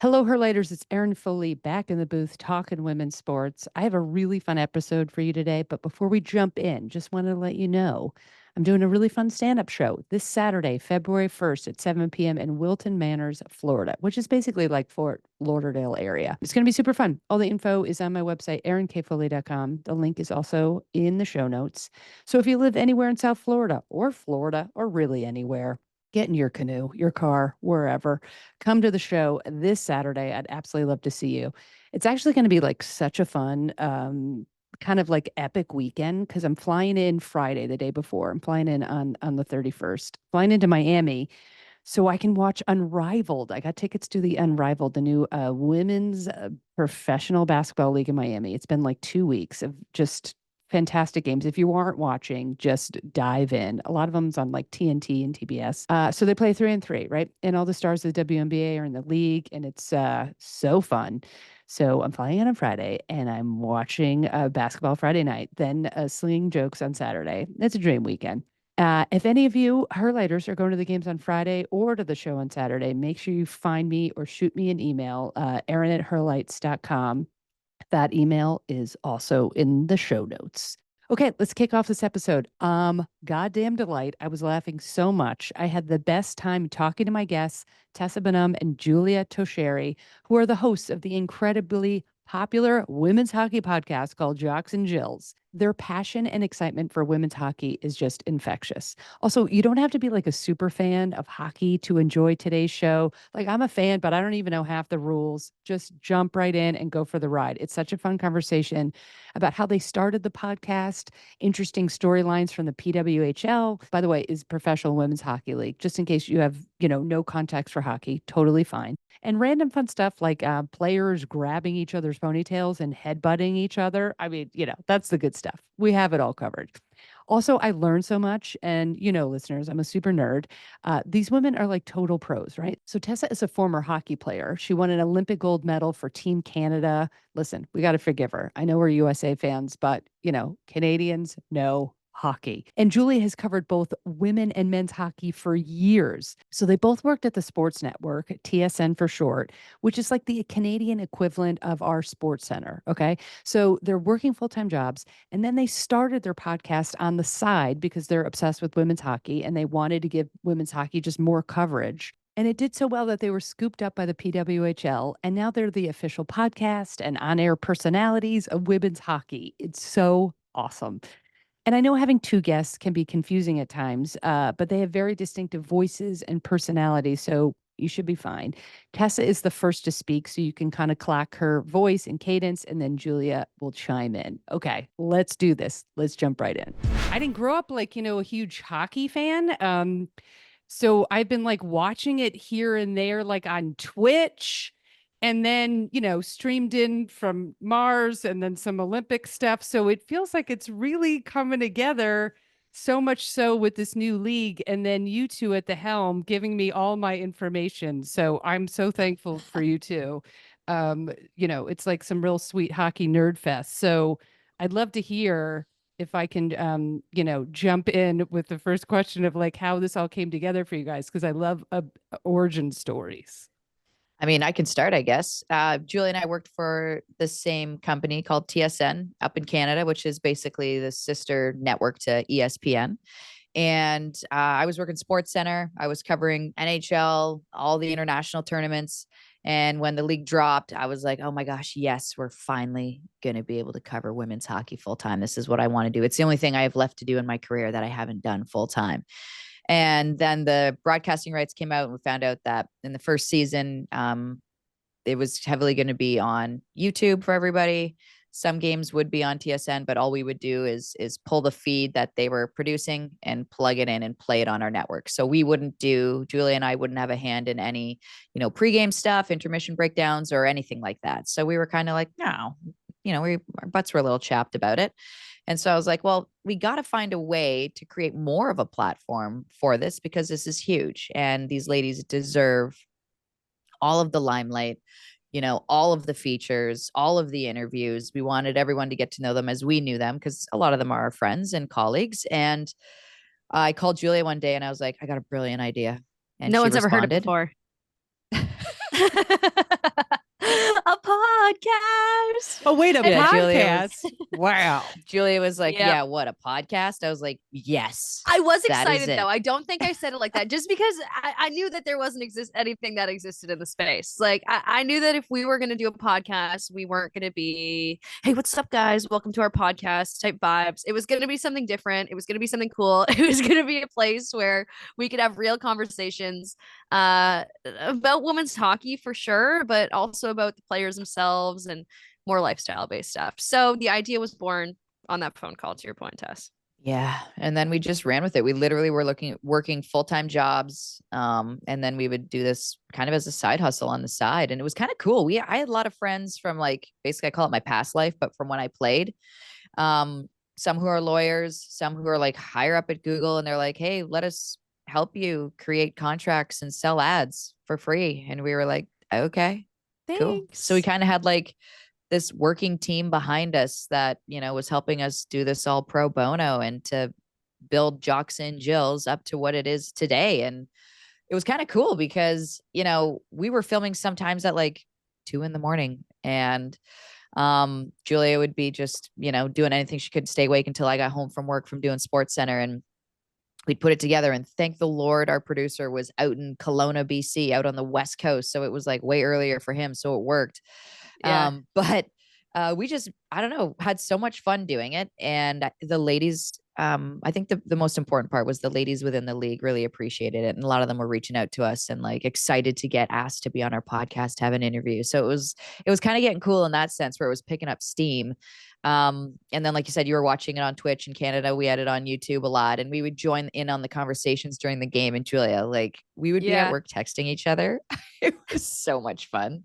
Hello, Herlighters. It's Erin Foley back in the booth talking women's sports. I have a really fun episode for you today, but before we jump in, just wanted to let you know I'm doing a really fun stand up show this Saturday, February 1st at 7 p.m. in Wilton Manors, Florida, which is basically like Fort Lauderdale area. It's going to be super fun. All the info is on my website, erinkfoley.com. The link is also in the show notes. So if you live anywhere in South Florida, or really anywhere, get in your canoe, your car, wherever. Come to the show this Saturday. I'd absolutely love to see you. It's actually going to be like such a fun, kind of like epic weekend because I'm flying in Friday, the day before. I'm flying in on the 31st, flying into Miami so I can watch Unrivaled. I got tickets to the Unrivaled, the new women's professional basketball league in Miami. It's been like 2 weeks of just fantastic games. If you aren't watching, just dive in. A lot of them's on like TNT and TBS. So they play 3-3, right? And all the stars of the WNBA are in the league, and it's so fun. So I'm flying in on Friday, and I'm watching basketball Friday night, then slinging jokes on Saturday. It's a dream weekend. If any of you Herlighters are going to the games on Friday or to the show on Saturday, make sure you find me or shoot me an email, Erin@herlights.com. That email is also in the show notes. Okay, let's kick off this episode. Goddamn delight. I was laughing so much. I had the best time talking to my guests, Tessa Bonhomme and Julia Tocheri, who are the hosts of the incredibly popular women's hockey podcast called Jocks and Jills. Their passion and excitement for women's hockey is just infectious. Also, you don't have to be like a super fan of hockey to enjoy today's show. Like, I'm a fan, but I don't even know half the rules. Just jump right in and go for the ride. It's such a fun conversation about how they started the podcast, interesting storylines from the PWHL, by the way, is Professional Women's Hockey League, just in case you have, no context for hockey, totally fine. And random fun stuff like players grabbing each other's ponytails and headbutting each other. I mean, that's the good stuff. We have it all covered. Also, I learned so much. And, listeners, I'm a super nerd. These women are like total pros, right? So Tessa is a former hockey player. She won an Olympic gold medal for Team Canada. Listen, we got to forgive her. I know we're USA fans, but, Canadians know hockey. And Julie has covered both women and men's hockey for years. So they both worked at the Sports Network, TSN for short, which is like the Canadian equivalent of our Sports Center. Okay. So they're working full time jobs. And then they started their podcast on the side because they're obsessed with women's hockey and they wanted to give women's hockey just more coverage. And it did so well that they were scooped up by the PWHL, and now they're the official podcast and on air personalities of women's hockey. It's so awesome. And I know having two guests can be confusing at times, but they have very distinctive voices and personalities, so you should be fine. Tessa is the first to speak, so you can kind of clock her voice and cadence, and then Julia will chime in. Okay, let's do this. Let's jump right in. I didn't grow up like, a huge hockey fan. So I've been like watching it here and there, like on Twitch, and then, streamed in from Mars and then some Olympic stuff. So it feels like it's really coming together, so much so with this new league. And then you two at the helm giving me all my information. So I'm so thankful for you two. It's like some real sweet hockey nerd fest. So I'd love to hear if I can, jump in with the first question of like how this all came together for you guys, because I love origin stories. I mean, I can start, I guess. Julie and I worked for the same company called TSN up in Canada, which is basically the sister network to ESPN. And I was working Sports Center. I was covering NHL, all the international tournaments. And when the league dropped, I was like, oh my gosh, yes, we're finally going to be able to cover women's hockey full time. This is what I want to do. It's the only thing I have left to do in my career that I haven't done full time. And then the broadcasting rights came out, and we found out that in the first season, it was heavily going to be on YouTube for everybody. Some games would be on TSN, but all we would do is pull the feed that they were producing and plug it in and play it on our network. So we wouldn't do, Julie and I wouldn't have a hand in any, pregame stuff, intermission breakdowns, or anything like that. So we were kind of like, no, our butts were a little chapped about it. And so I was like, well, we got to find a way to create more of a platform for this because this is huge. And these ladies deserve all of the limelight, all of the features, all of the interviews. We wanted everyone to get to know them as we knew them because a lot of them are our friends and colleagues. And I called Julia one day and I was like, I got a brilliant idea. And No she one's ever heard it responded. before. podcast. Oh, wait, a Yeah, podcast. Wow. Julia was like, Yep. yeah, what, a podcast? I was like, yes. I was that is excited it. though. I don't think I said it like that just because I knew that there wasn't anything that existed in the space. Like I knew that if we were going to do a podcast, we weren't going to be, hey, what's up, guys? Welcome to our podcast type vibes. It was going to be something different. It was going to be something cool. It was going to be a place where we could have real conversations about women's hockey for sure, but also about the players themselves and more lifestyle based stuff. So the idea was born on that phone call, to your point, Tess. Yeah. And then we just ran with it. We literally were working full-time jobs. And then we would do this kind of as a side hustle on the side. And it was kind of cool. I had a lot of friends from, like, basically I call it my past life, but from when I played. Some who are lawyers, some who are like higher up at Google, and they're like, hey, let us help you create contracts and sell ads for free. And we were like, okay, cool. So we kind of had like this working team behind us that, was helping us do this all pro bono and to build Jocks and Jills up to what it is today. And it was kind of cool because, we were filming sometimes at like 2 a.m. and Julia would be just, doing anything she could to stay awake until I got home from work from doing SportsCentre, and we'd put it together. And thank the Lord, our producer was out in Kelowna, BC, out on the West Coast. So it was like way earlier for him. So it worked. Yeah. But we just, I don't know, had so much fun doing it. And the ladies, I think the most important part was the ladies within the league really appreciated it. And a lot of them were reaching out to us and like excited to get asked to be on our podcast, to have an interview. So it was kind of getting cool in that sense, where it was picking up steam. And then, like you said, you were watching it on Twitch in Canada. We had it on YouTube a lot, and we would join in on the conversations during the game. And Julia, like, we would be at work texting each other. It was so much fun.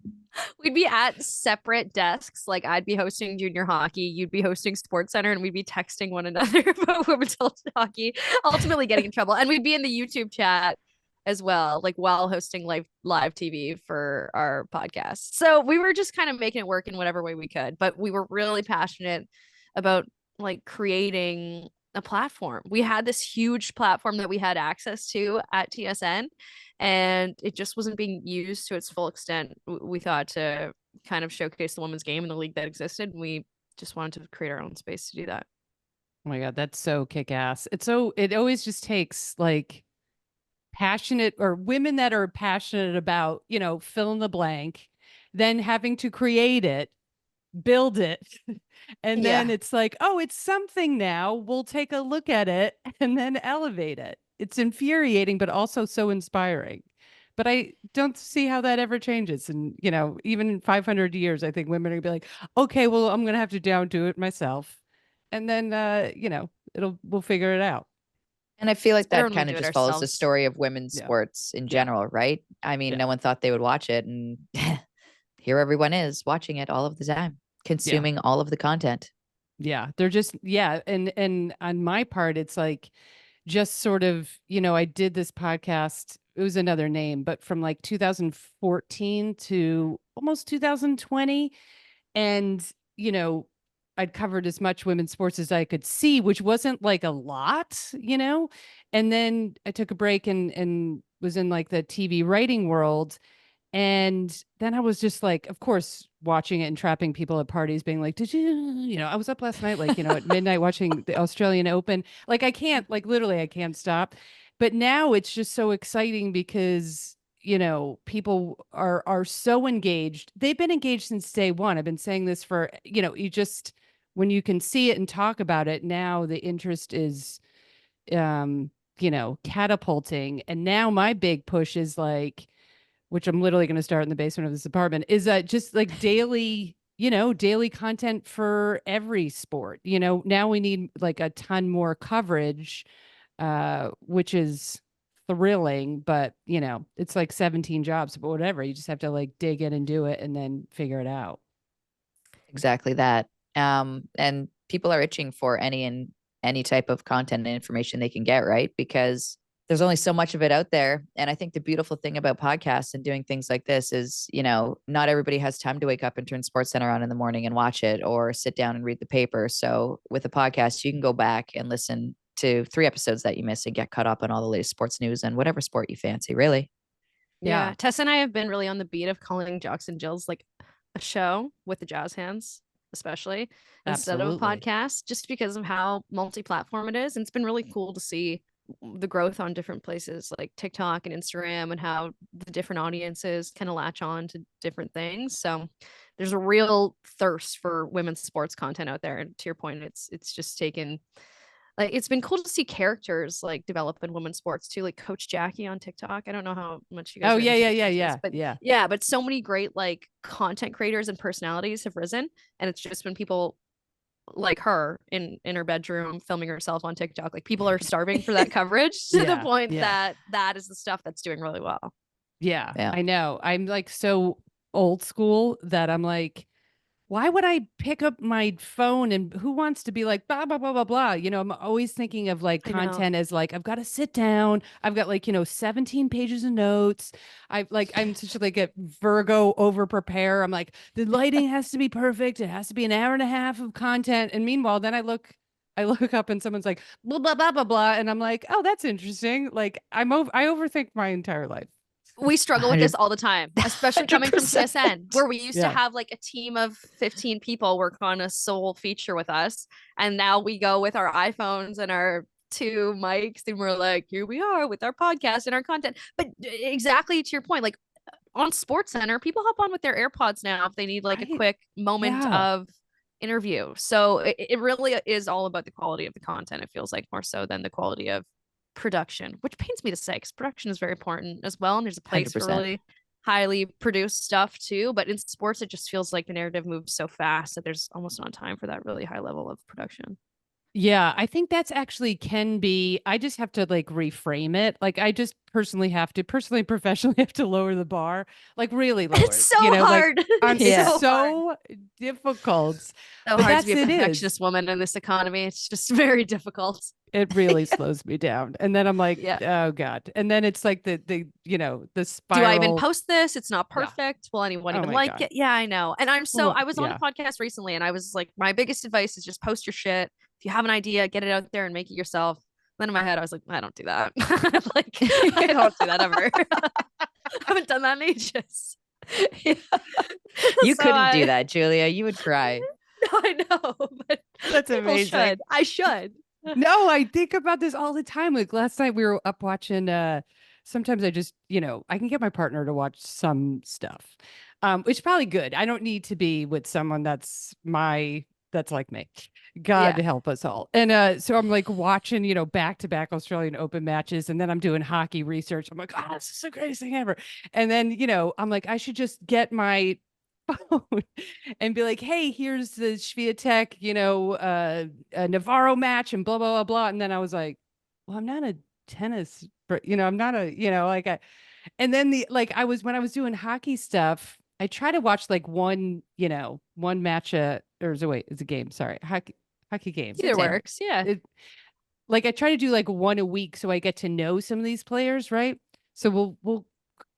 We'd be at separate desks. Like I'd be hosting junior hockey, you'd be hosting SportsCentre, and we'd be texting one another about women's hockey, ultimately getting in trouble. And we'd be in the YouTube chat as well, like while hosting live TV for our podcast. So we were just kind of making it work in whatever way we could, but we were really passionate about like creating a platform. We had this huge platform that we had access to at TSN, and it just wasn't being used to its full extent. We thought, to kind of showcase the women's game in the league that existed. We just wanted to create our own space to do that. Oh my God, that's so kick-ass. It always just takes like passionate, or women that are passionate about, fill in the blank, then having to create it, build it. And then it's like, oh, it's something now. We'll take a look at it and then elevate it. It's infuriating, but also so inspiring. But I don't see how that ever changes. And, even in 500 years, I think women are gonna be like, okay, well, I'm going to have to down do it myself. And then, we'll figure it out. And I feel like that kind of just just follows the story of women's sports in general, right? I mean, no one thought they would watch it, and here everyone is watching it all of the time, consuming all of the content. Yeah, they're just, and on my part, it's like just sort of, I did this podcast, it was another name, but from like 2014 to almost 2020. And, I'd covered as much women's sports as I could see, which wasn't like a lot, and then I took a break and was in like the TV writing world. And then I was just like, of course, watching it and trapping people at parties, being like, did you, I was up last night, like, at midnight watching the Australian Open. Like, I can't, like, literally, I can't stop. But now it's just so exciting because, people are so engaged. They've been engaged since day one. I've been saying this for, you just, when you can see it and talk about it, now the interest is, catapulting. And now my big push is like, which I'm literally going to start in the basement of this apartment, is just like daily, daily content for every sport. Now we need like a ton more coverage, which is thrilling, but it's like 17 jobs, but whatever. You just have to like dig in and do it and then figure it out. Exactly that. And people are itching for any type of content and information they can get, right? Because there's only so much of it out there. And I think the beautiful thing about podcasts and doing things like this is, not everybody has time to wake up and turn SportsCentre on in the morning and watch it, or sit down and read the paper. So with a podcast, you can go back and listen to 3 episodes that you missed and get caught up on all the latest sports news and whatever sport you fancy, really. Yeah. Tessa and I have been really on the beat of calling Jocks and Jills like a show with the jazz hands, especially instead of a Absolutely. podcast, just because of how multi-platform it is. And it's been really cool to see the growth on different places like TikTok and Instagram, and how the different audiences kind of latch on to different things. So there's a real thirst for women's sports content out there. And to your point, it's just taken, like, it's been cool to see characters like develop in women's sports too, like Coach Jackie on TikTok. I don't know how much you guys Oh are yeah, into yeah, the yeah, spaces, yeah, but yeah. yeah, but so many great like content creators and personalities have risen, and it's just been people like her in her bedroom filming herself on TikTok. Like, people are starving for that coverage to the Yeah, point yeah. that that is the stuff that's doing really well. Yeah, Yeah. I know. I'm like so old school that I'm like, why would I pick up my phone and who wants to be like blah blah blah blah blah? You know, I'm always thinking of like I know. content as like I've got to sit down. I've got like, 17 pages of notes. I'm such like a Virgo over prepare. I'm like the lighting has to be perfect. It has to be an hour and a half of content. And meanwhile, then I look up and someone's like blah blah blah blah blah and I'm like, "Oh, that's interesting." Like I overthink my entire life. We struggle with 100, this all the time, especially coming from 100%. TSN, where we used to Yeah. have like a team of 15 people work on a sole feature with us. And now we go with our iPhones and our two mics, and we're like, here we are with our podcast and our content. But exactly to your point, like on SportsCenter, people hop on with their AirPods now if they need like a Right? quick moment Yeah. of interview. So it really is all about the quality of the content. It feels like more so than the quality of production, which pains me to say because production is very important as well. And there's a place for 100%. really highly produced stuff too. But in sports, it just feels like the narrative moves so fast that there's almost not time for that really high level of production. Yeah, I think that's actually can be. I just have to like reframe it. Like I just personally, professionally have to lower the bar, like really lower It's it. so Like hard. on It's it's Yeah. so hard. so difficult. So But hard to be that's a it is. perfectionist woman in this economy. It's just very difficult. It really slows me down. And then I'm like, Yeah. oh God. And then it's like the Do I even spiral. post this? It's not Yeah. perfect. Will anyone Oh even my like God. it? Yeah, I know. And Well, I was on a yeah. podcast recently and I was like, my biggest advice is just post your shit. If you have an idea, get it out there and make it yourself. Then in my head, I was like, I don't do that. Like, I don't do that ever. I haven't done that in ages. Yeah. You So couldn't do that, Julia. You would cry. no, I know, but That's people amazing. should. I should. No, I think about this all the time. Like last night we were up watching sometimes I just, I can get my partner to watch some stuff. Which is probably good. I don't need to be with someone that's like me. God Yeah. help us all. And so I'm like watching, back to back Australian Open matches, and then I'm doing hockey research. I'm like, oh, this is the greatest thing ever. And then, I'm like, I should just get my phone and be like, hey, here's the Swiatek, Navarro match and blah, blah, blah, blah. And then I was like, well, I'm not a tennis, I'm not a, and then when I was doing hockey stuff, I try to watch like one match, or is it, wait, it's a game. Sorry. Hockey games. Either Same. works. Yeah. It, like I try to do like one a week so I get to know some of these players, right? So we'll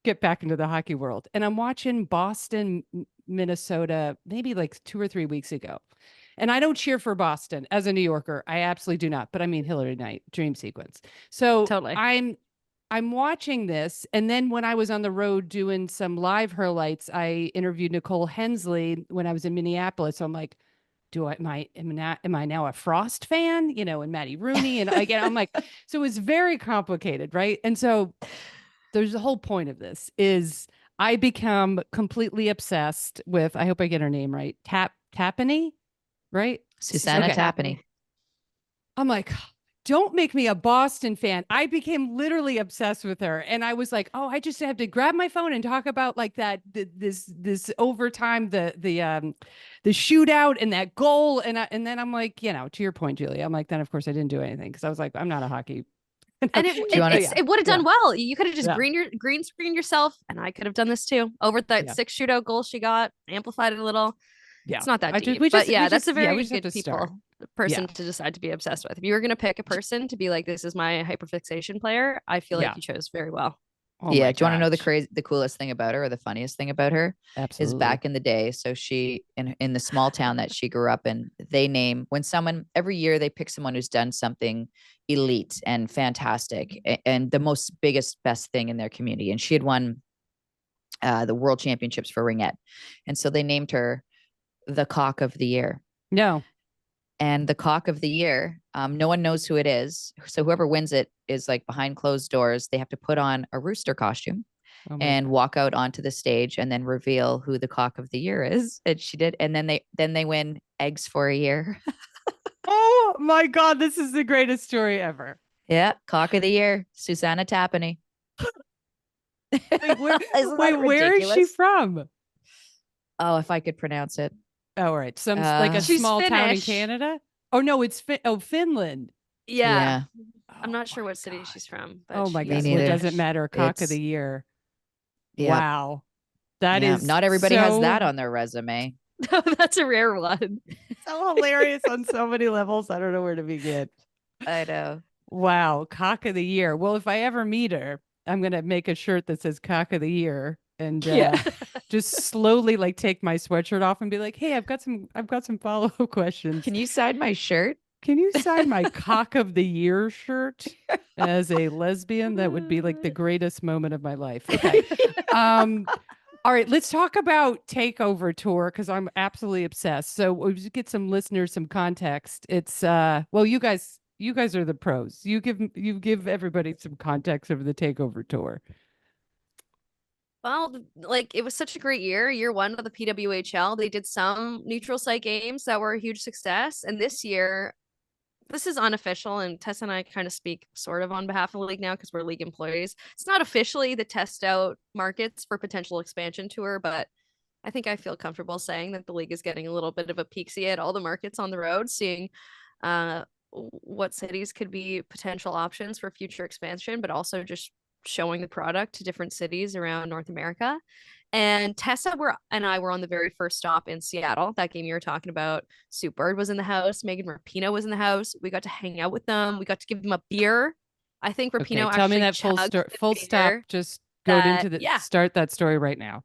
get back into the hockey world. And I'm watching Boston, Minnesota, maybe like 2 or 3 weeks ago. And I don't cheer for Boston as a New Yorker. I absolutely do not. But I mean Hillary Knight, dream sequence. So Totally. I'm watching this. And then when I was on the road doing some live highlights, I interviewed Nicole Hensley when I was in Minneapolis. So I'm like, am I now a Frost fan? And Maddie Rooney. And again, I'm like, so it's very complicated, right? And so there's the whole point of this is I become completely obsessed with, I hope I get her name right, Tapani, right? Susanna Okay. Tapani. I'm like, don't make me a Boston fan. I became literally obsessed with her. And I was like, oh, I just have to grab my phone and talk about like this overtime, the shootout and that goal. And then I'm like, to your point, Julie, I'm like, then of course I didn't do anything because I was like, I'm not a hockey. And you wanna- it would have done well. You could have just Yeah. green screen yourself, and I could have done this too. Over that Yeah. 6 shootout goal she got, amplified it a little. Yeah. It's not that deep, we but just, yeah, we that's just, a very we just have good to start. person Yeah. to decide to be obsessed with. If you were going to pick a person to be like, this is my hyperfixation player, I feel Yeah. like you chose very well. Oh Yeah. my Do you want to know gosh. the coolest thing about her, or the funniest thing about her? Is Absolutely. back in the day. So she, in the small town that she grew up in, they name when someone every year they pick someone who's done something elite and fantastic and the most biggest best thing in their community. And she had won the World Championships for ringette, and so they named her the Cock of the Year. No. And the Cock of the Year, no one knows who it is. So whoever wins it is like behind closed doors. They have to put on a rooster costume and walk out onto the stage and then reveal who the Cock of the Year is. And she did. And then they win eggs for a year. Oh my God, this is the greatest story ever. Yeah, Cock of the Year, Susanna Tapani. Wait, where is she from? Oh, if I could pronounce it. Oh, all right. Some like a She's small town in Finnish. Canada. Oh no, it's Finland. Yeah. I'm Oh not sure my what city God. she's from. But Oh my she's God, well, it neither. doesn't matter. Cock of It's- the Year. Yeah. Wow, that is Not everybody has so- that on their resume. No, that's a rare one. so hilarious on so many levels. I don't know where to begin. I know. Wow, Cock of the Year. Well, if I ever meet her, I'm gonna make a shirt that says Cock of the Year and just slowly like take my sweatshirt off and be like, hey, I've got some follow-up questions. Can you sign my shirt? Can you sign my Cock of the Year shirt as a lesbian? That would be like the greatest moment of my life. Okay. All right, let's talk about Takeover Tour because I'm absolutely obsessed. So we'll just get some listeners some context. It's well, you guys are the pros. You give everybody some context of the Takeover Tour. Well, like it was such a great year one of the PWHL. They did some neutral site games that were a huge success. And this year, this is unofficial, and Tessa and I kind of speak sort of on behalf of the league now because we're league employees. It's not officially the test out markets for potential expansion tour, but I think I feel comfortable saying that the league is getting a little bit of a peek see at all the markets on the road, seeing what cities could be potential options for future expansion, but also just showing the product to different cities around North America. And Tessa and I were on the very first stop in Seattle. That game you were talking about. Sue Bird was in the house. Megan Rapinoe was in the house. We got to hang out with them. We got to give them a beer. I think Rapinoe Tell me actually that full chugged the stop. beer Just go into the yeah. start that story right now.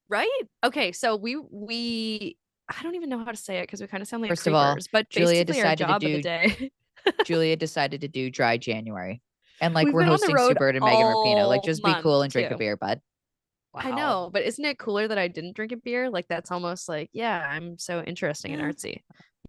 Right? Okay, so we I don't even know how to say it because we kind of sound like First of all, creepers, but Julia basically our decided to job of the do- day. Julia decided to do dry January. And like We've we're been on the hosting Sue road Bird and Megan Rapinoe. Like all just be cool month, and drink a too. beer, bud. I know, but isn't it cooler that I didn't drink a beer? Like that's almost like, yeah, I'm so interesting and artsy.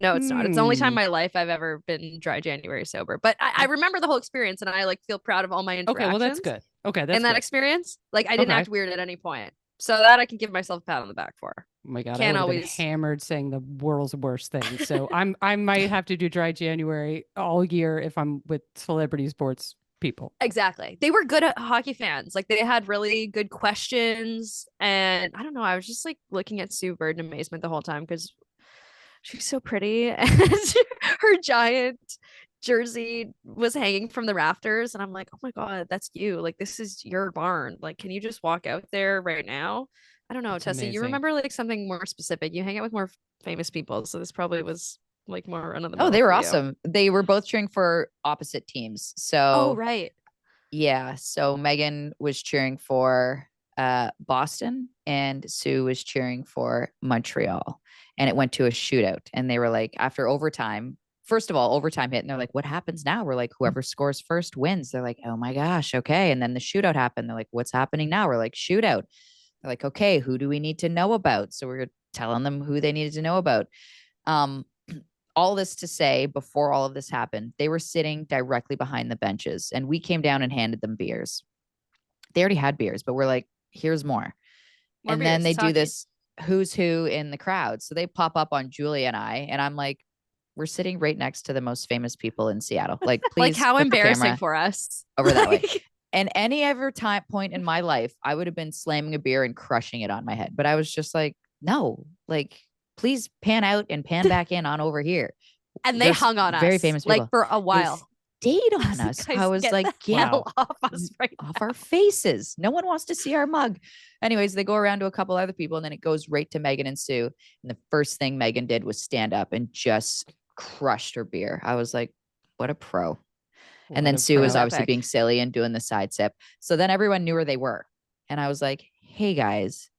No, it's not. It's the only time in my life I've ever been dry January sober. But I remember the whole experience and I like feel proud of all my interactions. Okay, well that's good. Okay, that's in that good. experience. Like I didn't act weird at any point. So that I can give myself a pat on the back for. Oh my God, Can't I would have always been hammered saying the world's worst thing. So I might have to do dry January all year if I'm with celebrity sports people. Exactly. They were good at hockey fans. Like they had really good questions. And I don't know, I was just like looking at Sue Bird in amazement the whole time because she's so pretty. And her giant jersey was hanging from the rafters. And I'm like, oh my God, that's you. Like this is your barn. Like, can you just walk out there right now? I don't know, That's Tessa, you amazing. remember like something more specific. You hang out with more famous people. So this probably was like more run of the Oh, mill they were for you. awesome. They were both cheering for opposite teams. So Oh, right. yeah. So Megan was cheering for Boston and Sue was cheering for Montreal. And it went to a shootout. And they were like, after overtime, first of all, overtime hit. And they're like, what happens now? We're like, whoever scores first wins. They're like, oh my gosh. Okay. And then the shootout happened. They're like, what's happening now? We're like, shootout. They're like, okay, who do we need to know about? So we're telling them who they needed to know about. All this to say, before all of this happened, they were sitting directly behind the benches and we came down and handed them beers. They already had beers, but we're like, here's more. And then they do this who's who in the crowd. So they pop up on Julia and I, and I'm like, we're sitting right next to the most famous people in Seattle. Like, please, like how put the embarrassing camera for us. over that way. And any ever time point in my life, I would have been slamming a beer and crushing it on my head. But I was just like, no, like, please pan out and pan back in on over here. And they There's hung on us very famous people. like for a while. They stayed on us. Guys, I was get like, the get hell off us right off now. our faces. No one wants to see our mug. Anyways, they go around to a couple other people and then it goes right to Megan and Sue. And the first thing Megan did was stand up and just crushed her beer. I was like, what a pro. And then Sue was obviously being silly and doing the side sip. So then everyone knew where they were. And I was like, hey guys,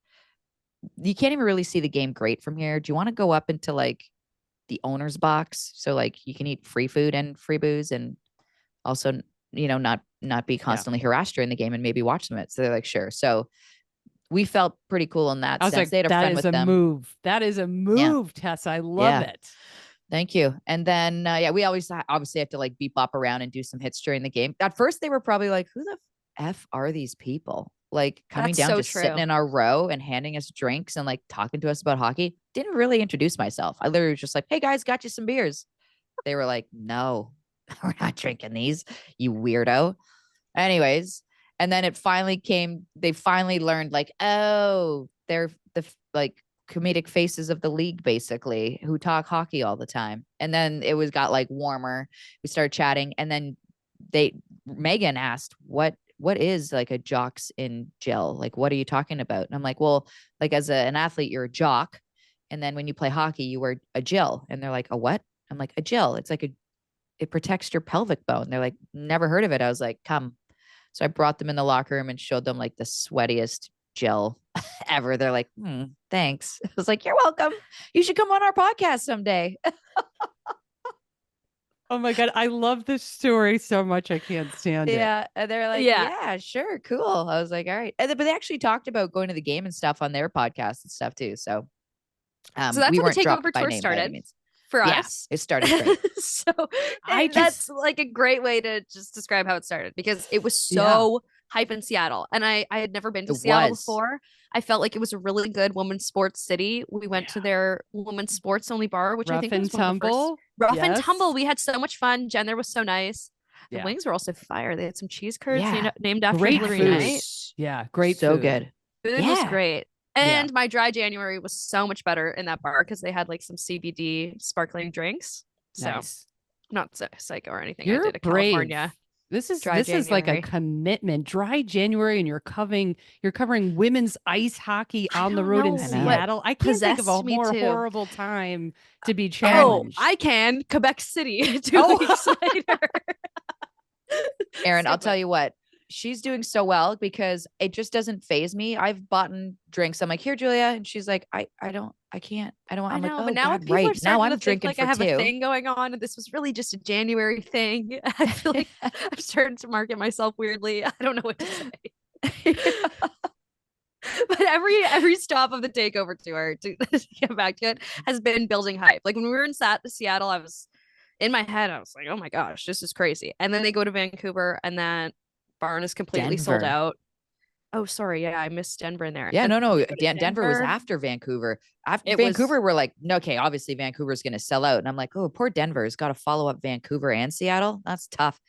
you can't even really see the game great from here. Do you want to go up into like the owner's box? So like you can eat free food and free booze and also, not be constantly harassed during the game and maybe watch them it. So they're like, sure. So we felt pretty cool in that I was sense. like, They had a that friend is with a them. move. That is a move, Tessa. I love Yeah. it. Thank you. And then, we always obviously have to like beep bop around and do some hits during the game. At first, they were probably like, who the F are these people? Like coming That's down, so just sitting true. in our row and handing us drinks and like talking to us about hockey. Didn't really introduce myself. I literally was just like, hey guys, got you some beers. They were like, no, we're not drinking these, you weirdo. Anyways, and then they finally learned like, oh, they're the like comedic faces of the league, basically, who talk hockey all the time. And then got like warmer. We started chatting, and then Megan asked, what is like a jocks in gel? Like, what are you talking about? And I'm like, well, like as an athlete, you're a jock. And then when you play hockey, you wear a gel. And they're like, a what? I'm like, a gel. It's like it protects your pelvic bone. They're like, never heard of it. I was like, come. So I brought them in the locker room and showed them like the sweatiest gel ever. They're like, thanks. I was like, you're welcome. You should come on our podcast someday. Oh my God. I love this story so much. I can't stand it. Yeah. And they're like, Yeah. yeah, sure. Cool. I was like, all right. But they actually talked about going to the game and stuff on their podcast and stuff too. So, So that's we how the weren't dropped takeover by tour name by any started means. for Yeah, us. it started great. So I that's like a great way to just describe how it started, because it was so hype in Seattle. And I had never been to Seattle before. I felt like it was a really good women's sports city. We went to their women's sports only bar, which I think was one of the first. Rough and Tumble. We had so much fun. Jen there was so nice. The wings were also fire. They had some cheese curds named after great Hillary food. Knight. Yeah, great so food. good. Food was great. And my dry January was so much better in that bar because they had like some CBD sparkling drinks. So Nice. not psycho or anything. You're I did a brave. California. This is Dry is like a January. commitment. Dry January, and you're covering women's ice hockey on the don't road in know what Seattle. I can't think of a possessed me more to. horrible time to be Oh, challenged. I can. Quebec City 2 weeks later. Erin, I'll tell you what, she's doing so well because it just doesn't phase me. I've bought drinks. I'm like, here, Julia. And she's like, I can't. I'm I like, know, oh but now God, people are right. Now starting I'm to think drinking like for I have two. a thing going on, and this was really just a January thing. I feel like I'm starting to market myself weirdly. I don't know what to say. But every stop of the takeover tour, to get back to it, has been building hype. Like when we were in Seattle, I was in my head, I was like, oh my gosh, this is crazy. And then they go to Vancouver, and that barn is completely sold Denver. out. Oh, sorry. Yeah, I missed Denver in there. Yeah, And no. they go to Denver was after Vancouver. After It Vancouver, we're like, no, okay, obviously Vancouver's going to sell out. And I'm like, oh, poor Denver's got to follow up Vancouver and Seattle. That's tough.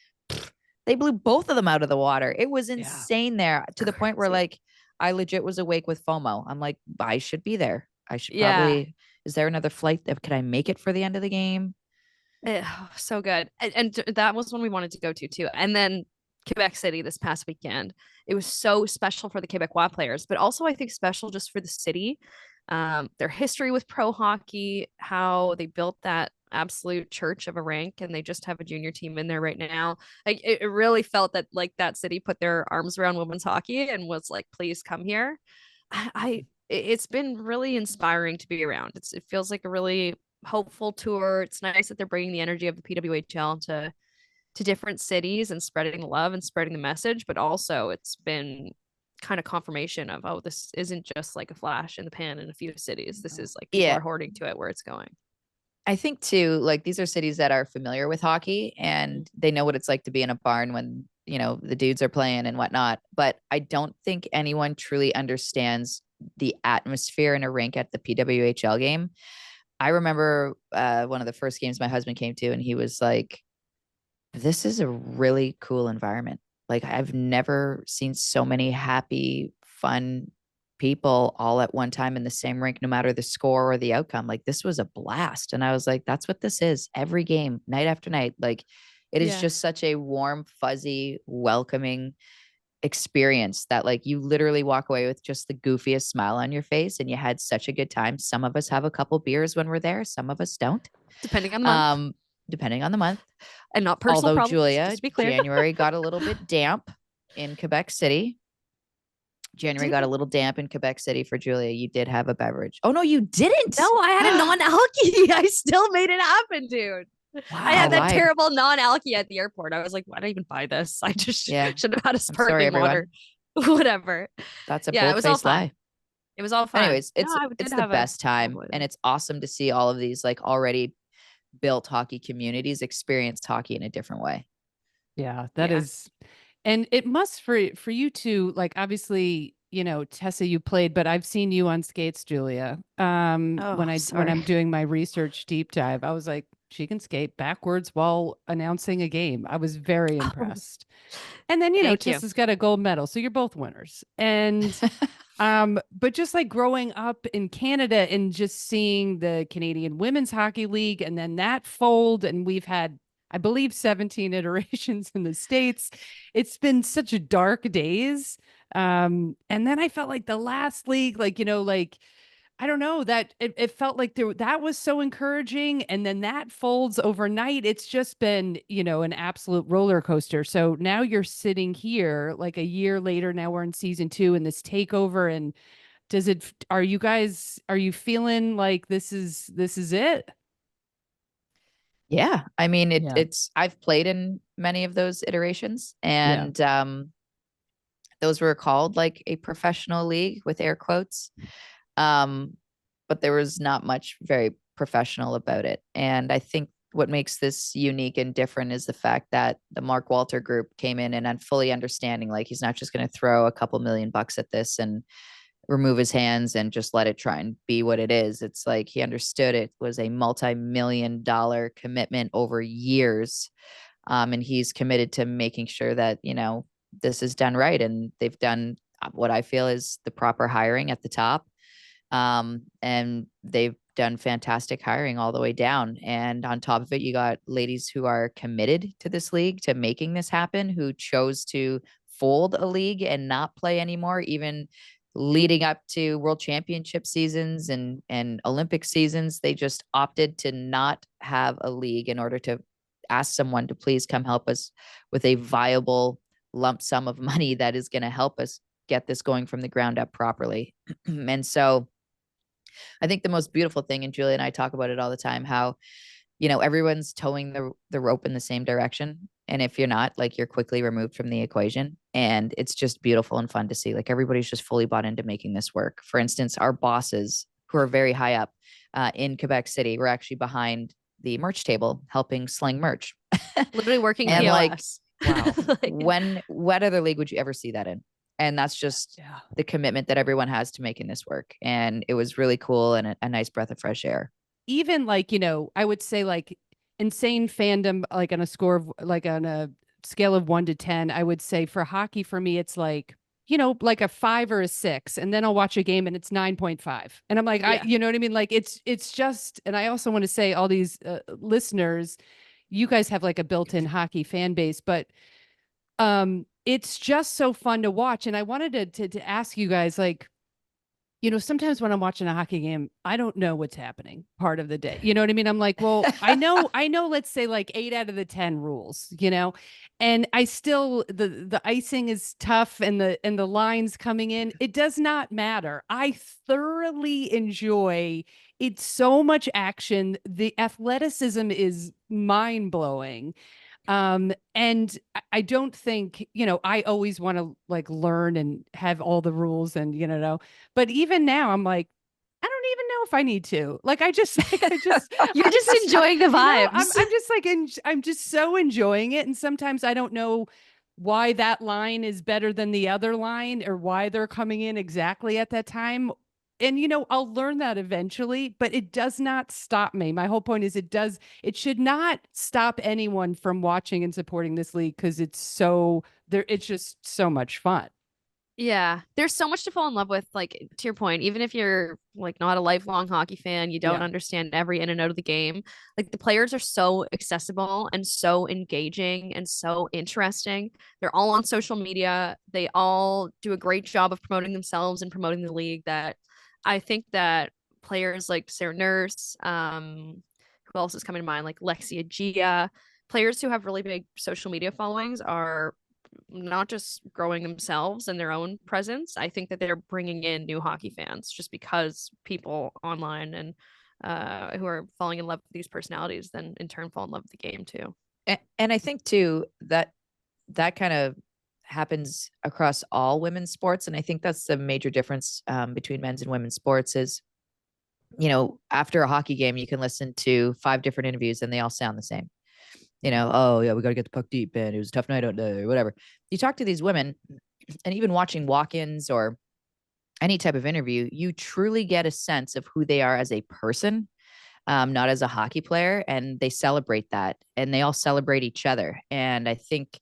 They blew both of them out of the water. It was insane there, to the point where like I legit was awake with FOMO. I'm like, I should be there. I should probably. Is there another flight can I make it for the end of the game? So good. And that was when we wanted to go to too. And then Quebec City this past weekend. It was so special for the Quebecois players, but also I think special just for the city. Their history with pro hockey, how they built that absolute church of a rink, and they just have a junior team in there right now. Like it really felt that like that city put their arms around women's hockey and was like, please come here. It's been really inspiring to be around. It feels like a really hopeful tour. It's nice that they're bringing the energy of the PWHL to different cities and spreading the love and spreading the message, but also it's been kind of confirmation of, oh, this isn't just like a flash in the pan in a few cities. This is like people are hoarding to it where it's going. I think too, like these are cities that are familiar with hockey and they know what it's like to be in a barn when, the dudes are playing and whatnot. But I don't think anyone truly understands the atmosphere in a rink at the PWHL game. I remember one of the first games my husband came to, and he was like, this is a really cool environment. Like I've never seen so many happy, fun people all at one time in the same rink, no matter the score or the outcome. Like this was a blast. And I was like, that's what this is every game, night after night. Like it is just such a warm, fuzzy, welcoming experience that like you literally walk away with just the goofiest smile on your face and you had such a good time. Some of us have a couple beers when we're there. Some of us don't. Depending on the month. Depending on the month. And not personal Although problems, Julia, just to be clear. January got a little bit damp in Quebec City. January got a little damp in Quebec City for Julia. You did have a beverage. Oh, no, you didn't. No, I had a non-alky. I still made it happen, dude. Wow, I had that terrible non-alky at the airport. I was like, why did I even buy this? I just should have had a sparkling water. whatever. That's a Yeah, it was all bold-faced fun. lie. It was all fun. Anyways, No, I did it's the have a best time, cowboy and though. it's awesome to see all of these like already built hockey communities experience hockey in a different way. Yeah, that Yeah. is, and it must for you to like obviously, Tessa, you played, but I've seen you on skates, Julia. Oh, When I'm sorry. doing my research deep dive, I was like, she can skate backwards while announcing a game. I was very Oh, impressed. And then, thank you. Tessa's got a gold medal, so you're both winners. And but just like growing up in Canada and just seeing the Canadian Women's Hockey League and then that fold, and we've had, I believe, 17 iterations in the States. It's been such a dark days. And then I felt like the last league, like, like I don't know that it felt like that was so encouraging. And then that folds overnight. It's just been, an absolute roller coaster. So now you're sitting here like a year later. Now we're in season 2 and this takeover. And are you feeling like this is it? Yeah. I mean, Yeah. it's I've played in many of those iterations, Yeah. and those were called like a professional league with air quotes. Um, but there was not much very professional about it. And I think what makes this unique and different is the fact that the Mark Walter group came in and I'm fully understanding like he's not just going to throw a couple $1,000,000 at this and remove his hands and just let it try and be what it is. It's like he understood it was a multi-million-dollar commitment over years. And he's committed to making sure that, this is done right. And they've done what I feel is the proper hiring at the top. And they've done fantastic hiring all the way down. And on top of it, you got ladies who are committed to this league, to making this happen, who chose to fold a league and not play anymore, even leading up to world championship seasons and Olympic seasons. They just opted to not have a league in order to ask someone to please come help us with a viable lump sum of money that is going to help us get this going from the ground up properly. And so I think the most beautiful thing, and Julia and I talk about it all the time, how, everyone's towing the rope in the same direction. And if you're not, like, you're quickly removed from the equation. And it's just beautiful and fun to see. Like, everybody's just fully bought into making this work. For instance, our bosses, who are very high up in Quebec City, were actually behind the merch table helping sling merch. Literally working And like, POS. wow, Like, what other league would you ever see that in? And that's just Yeah. the commitment that everyone has to making this work. And it was really cool and a nice breath of fresh air. Even like, I would say like insane fandom, like on a score of like on a scale of 1 to 10, I would say for hockey, for me, it's like, like a 5 or a 6. And then I'll watch a game and it's 9.5. And I'm like, yeah. you know what I mean? Like it's just, and I also want to say all these listeners, you guys have like a built-in hockey fan base, but it's just so fun to watch. And I wanted to ask you guys, like, sometimes when I'm watching a hockey game, I don't know what's happening part of the day. You know what I mean? I'm like, well, I know, let's say like 8 out of the 10 rules, and I still, the icing is tough and the lines coming in. It does not matter. I thoroughly enjoy it's so much action. The athleticism is mind blowing. And I don't think, I always want to like learn and have all the rules and, but even now I'm like, I don't even know if I need to. Like, I just, like, You're just enjoying the vibes. I'm just like, I'm just so enjoying it. And sometimes I don't know why that line is better than the other line or why they're coming in exactly at that time. And, I'll learn that eventually, but it does not stop me. My whole point is it should not stop anyone from watching and supporting this league because it's just so much fun. Yeah, there's so much to fall in love with. Like, to your point, even if you're like not a lifelong hockey fan, you don't Yeah. understand every in and out of the game. Like, the players are so accessible and so engaging and so interesting. They're all on social media. They all do a great job of promoting themselves and promoting the league. That I think that players like Sarah Nurse, who else is coming to mind, like Lexia Gia, players who have really big social media followings are not just growing themselves and their own presence. I think that they're bringing in new hockey fans just because people online and who are falling in love with these personalities then in turn fall in love with the game too. And I think too that kind of happens across all women's sports. And I think that's the major difference between men's and women's sports is, after a hockey game, you can listen to 5 different interviews and they all sound the same. Oh yeah, we got to get the puck deep and it was a tough night out there, whatever. You talk to these women and even watching walk-ins or any type of interview, you truly get a sense of who they are as a person, not as a hockey player. And they celebrate that and they all celebrate each other. And I think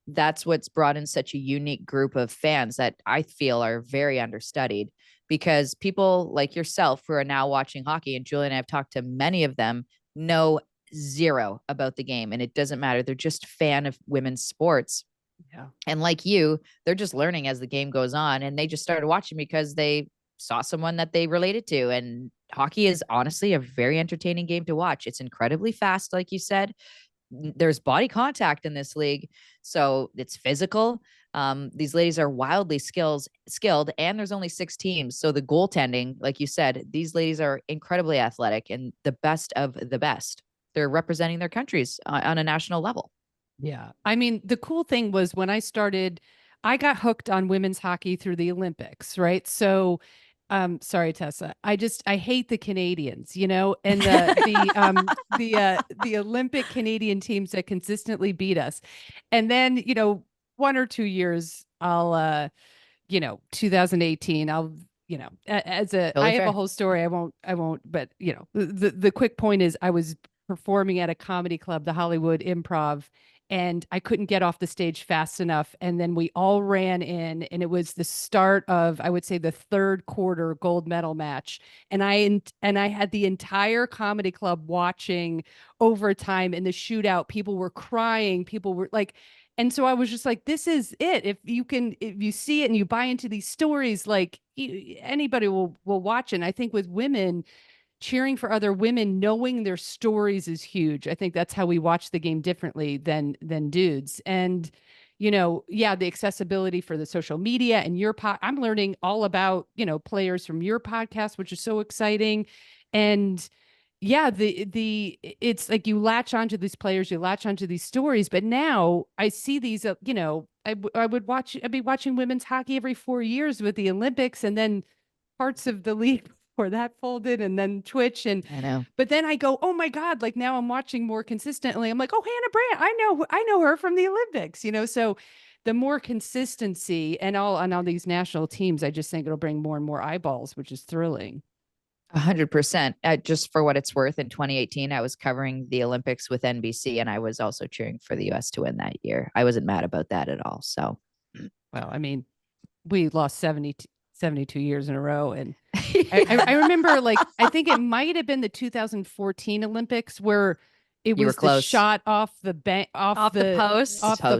that's what's brought in such a unique group of fans that I feel are very understudied, because people like yourself who are now watching hockey, and Julie and I have talked to many of them, know zero about the game. And it doesn't matter. They're just fan of women's sports. Yeah. And like you, they're just learning as the game goes on. And they just started watching because they saw someone that they related to. And hockey is honestly a very entertaining game to watch. It's incredibly fast, like you said. There's body contact in this league, so it's physical. These ladies are wildly skilled, and there's only 6 teams. So the goaltending, like you said, these ladies are incredibly athletic and the best of the best. They're representing their countries on a national level. Yeah. I mean, the cool thing was when I started, I got hooked on women's hockey through the Olympics, right? So, sorry, Tessa. I hate the Canadians, and the Olympic Canadian teams that consistently beat us. And then, 1 or 2 years, I'll 2018, I have a whole story. I won't, but the quick point is I was performing at a comedy club, the Hollywood Improv, and I couldn't get off the stage fast enough. And then we all ran in, and it was the start of, I would say, the 3rd quarter gold medal match. And I had the entire comedy club watching overtime in the shootout. People were crying. People were like, and so I was just like, this is it. If you see it and you buy into these stories, like anybody will watch it. And I think with women, cheering for other women, knowing their stories is huge. I think that's how we watch the game differently than dudes. And the accessibility for the social media and I'm learning all about, players from your podcast, which is so exciting. And yeah, it's like you latch onto these players, you latch onto these stories, but now I see these, I'd be watching women's hockey every 4 years with the Olympics, and then parts of the league or that folded, and then Twitch. And I know. but then I go, oh my God, like now I'm watching more consistently. I'm like, oh, Hannah Brandt, I know her from the Olympics, so the more consistency and all these national teams, I just think it'll bring more and more eyeballs, which is thrilling. 100%. Just for what it's worth, in 2018, I was covering the Olympics with NBC, and I was also cheering for the US to win that year. I wasn't mad about that at all. So, well, I mean, we lost 72 years in a row. And I remember, like, I think it might have been the 2014 Olympics where it was the shot off the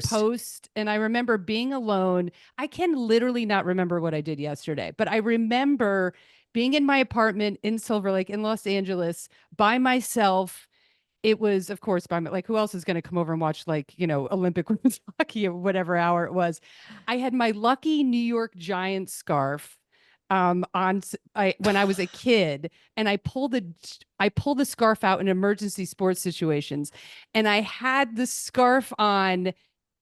post. And I remember being alone. I can literally not remember what I did yesterday, but I remember being in my apartment in Silver Lake in Los Angeles by myself. It was, of course, like, who else is going to come over and watch, like, Olympic women's hockey at whatever hour it was. I had my lucky New York Giants scarf when I was a kid, and I pulled the scarf out in emergency sports situations, and I had the scarf on,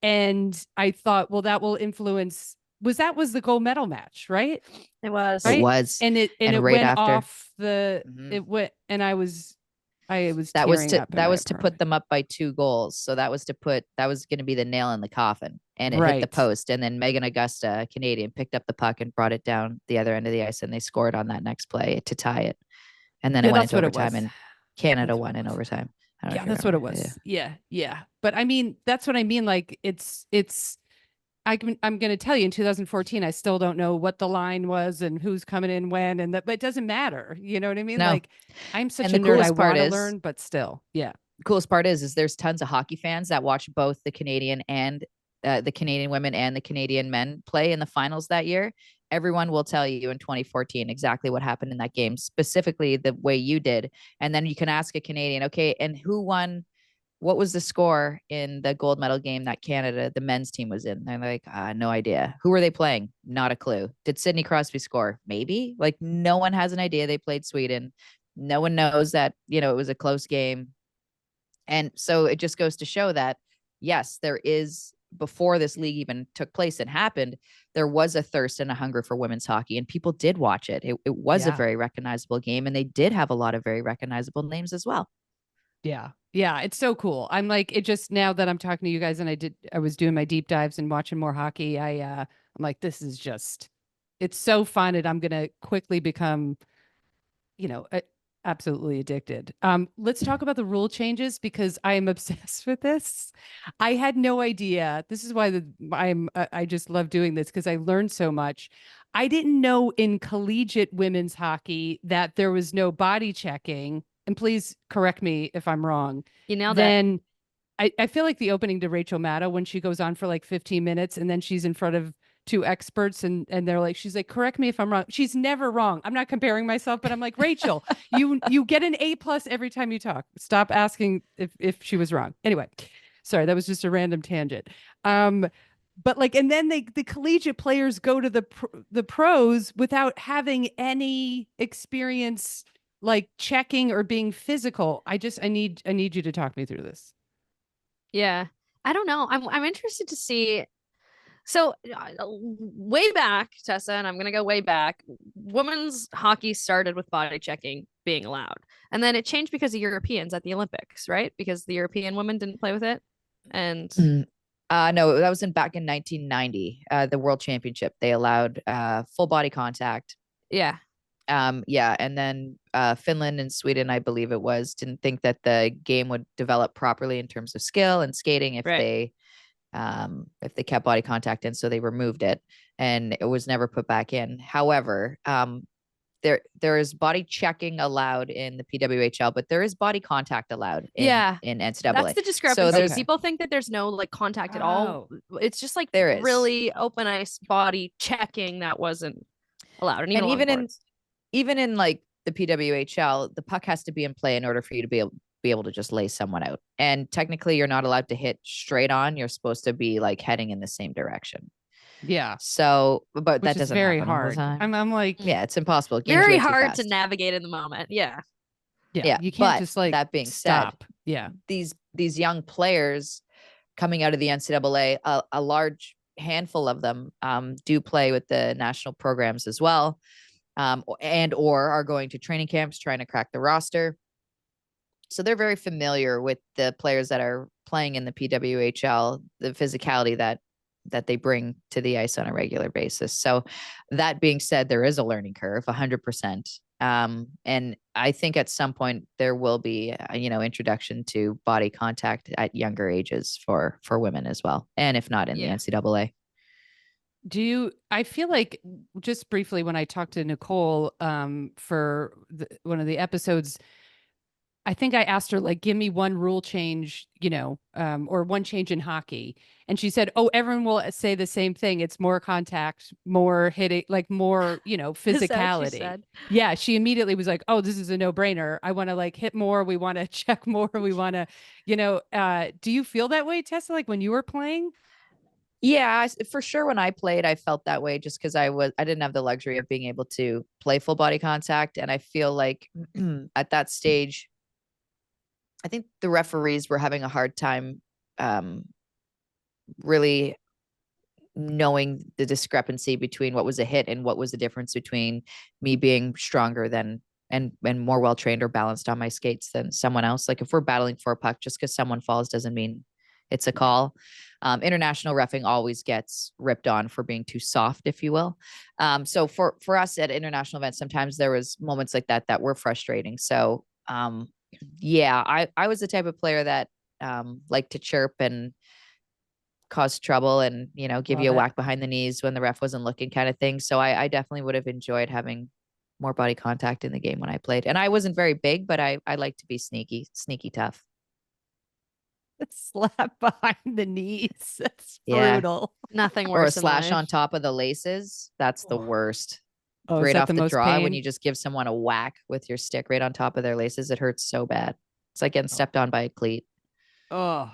and I thought, well, that will influence. Was the gold medal match, right? It was. Right? It was. And it right went after. off it went, and I was that was to put them up by 2 goals. So that was going to be the nail in the coffin, and it hit the post. And then Megan Augusta, a Canadian, picked up the puck and brought it down the other end of the ice, and they scored on that next play to tie it. And then it went into overtime, and Canada won in overtime. Yeah, that's what it was. Yeah. But I mean, that's what I mean. Like, I'm going to tell you, in 2014, I still don't know what the line was and who's coming in when, but it doesn't matter. You know what I mean? No. Like, I'm such a nerd. I want to learn, but still, yeah. The coolest part is there's tons of hockey fans that watch both the Canadian and the Canadian women and the Canadian men play in the finals that year. Everyone will tell you in 2014 exactly what happened in that game, specifically the way you did. And then you can ask a Canadian, okay, and who won? What was the score in the gold medal game that Canada, the men's team, was in? They're like, no idea. Who were they playing? Not a clue. Did Sidney Crosby score? Maybe. Like, no one has an idea. They played Sweden. No one knows that, it was a close game. And so it just goes to show that, yes, there is before this league even took place and happened, there was a thirst and a hunger for women's hockey, and people did watch it. It was a very recognizable game, and they did have a lot of very recognizable names as well. Yeah. Yeah. It's so cool. I'm like, it just, now that I'm talking to you guys and I was doing my deep dives and watching more hockey. I'm like, this is just, it's so fun. And I'm going to quickly become, absolutely addicted. Let's talk about the rule changes because I am obsessed with this. I had no idea. This is why I just love doing this because I learned so much. I didn't know in collegiate women's hockey that there was no body checking. And please correct me if I'm wrong. You nailed it. Then I feel like the opening to Rachel Maddow when she goes on for like 15 minutes and then she's in front of two experts and they're like, she's like, correct me if I'm wrong. She's never wrong. I'm not comparing myself, but I'm like, Rachel, you get an A+ every time you talk. Stop asking if she was wrong. Anyway, sorry, that was just a random tangent. But like, and then the collegiate players go to the pros without having any experience, like checking or being physical. I need you to talk me through this. Yeah. I don't know. I'm interested to see. So way back, Tessa, and I'm going to go way back, women's hockey started with body checking being allowed. And then it changed because of Europeans at the Olympics, right? Because the European women didn't play with it. And no, that was back in 1990, the World Championship. They allowed full body contact. Yeah. Yeah. And then Finland and Sweden, I believe it was, didn't think that the game would develop properly in terms of skill and skating if they kept body contact in, so they removed it and it was never put back in. However, there is body checking allowed in the PWHL, but there is body contact allowed in NCAA. That's the discrepancy. So there's people think that there's no like contact at all. It's just like there is really open ice body checking that wasn't allowed. And even in like the PWHL, the puck has to be in play in order for you to be able to just lay someone out. And technically you're not allowed to hit straight on. You're supposed to be like heading in the same direction. Yeah. So, but which that doesn't very happen hard. all the time. I'm like, yeah, it's impossible. Very hard to navigate in the moment. Yeah. Yeah. You can't just like that being stop. Said, yeah. These young players coming out of the NCAA, a large handful of them do play with the national programs as well. Or are going to training camps trying to crack the roster. So they're very familiar with the players that are playing in the PWHL, the physicality that they bring to the ice on a regular basis. So that being said, there is a learning curve, 100%. And I think at some point there will be, introduction to body contact at younger ages for women as well. And if not in the NCAA. I feel like just briefly when I talked to Nicole for one of the episodes, I think I asked her, like, give me one rule change, or one change in hockey. And she said, oh, everyone will say the same thing. It's more contact, more hitting, like more, physicality. Yeah. She immediately was like, oh, this is a no brainer. I want to like hit more. We want to check more. We want to, do you feel that way, Tessa, like when you were playing? Yeah, for sure. When I played, I felt that way just because I didn't have the luxury of being able to play full body contact. And I feel like at that stage, I think the referees were having a hard time really knowing the discrepancy between what was a hit and what was the difference between me being stronger than and more well-trained or balanced on my skates than someone else. Like if we're battling for a puck, just because someone falls doesn't mean it's a call. International reffing always gets ripped on for being too soft, if you will. So for us at international events, sometimes there was moments like that were frustrating. So I was the type of player that liked to chirp and cause trouble and, give you a whack behind the knees when the ref wasn't looking kind of thing. So I definitely would have enjoyed having more body contact in the game when I played. And I wasn't very big, but I like to be sneaky tough. Slap behind the knees. That's brutal. Nothing worse. Or a slash on top of the laces. That's the worst. Right off the draw, when you just give someone a whack with your stick right on top of their laces, it hurts so bad. It's like getting stepped on by a cleat. Oh,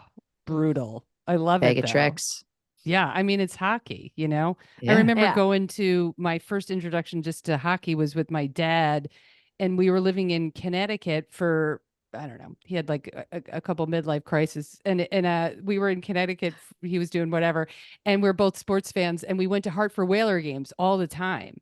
brutal. I love Bag it. Of tricks. Yeah. I mean, it's hockey, Yeah. I remember going to my first introduction just to hockey was with my dad, and we were living in Connecticut for I don't know. He had like a couple midlife crisis, and we were in Connecticut. He was doing whatever, and we're both sports fans, and we went to Hartford Whaler games all the time.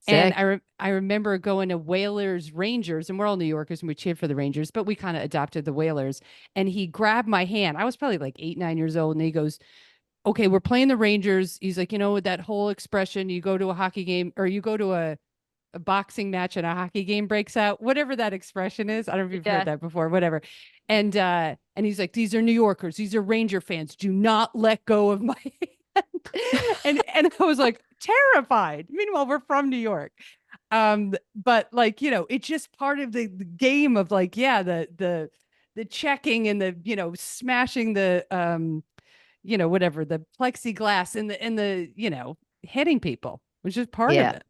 And Sick. I remember going to Whalers Rangers, and we're all New Yorkers, and we cheered for the Rangers, but we kind of adopted the Whalers. And he grabbed my hand. I was probably like 8, 9 years old, and he goes, "Okay, we're playing the Rangers." He's like, that whole expression, you go to a hockey game or you go to a boxing match and a hockey game breaks out, whatever that expression is. I don't know if you've heard Yeah. that before, whatever. And he's like, "These are New Yorkers, these are Ranger fans. Do not let go of my hand." And I was like terrified. Meanwhile, we're from New York. But like, it's just part of the game of like, yeah, the checking and the, smashing the whatever, the plexiglass and the hitting people, which is part of Yeah, it.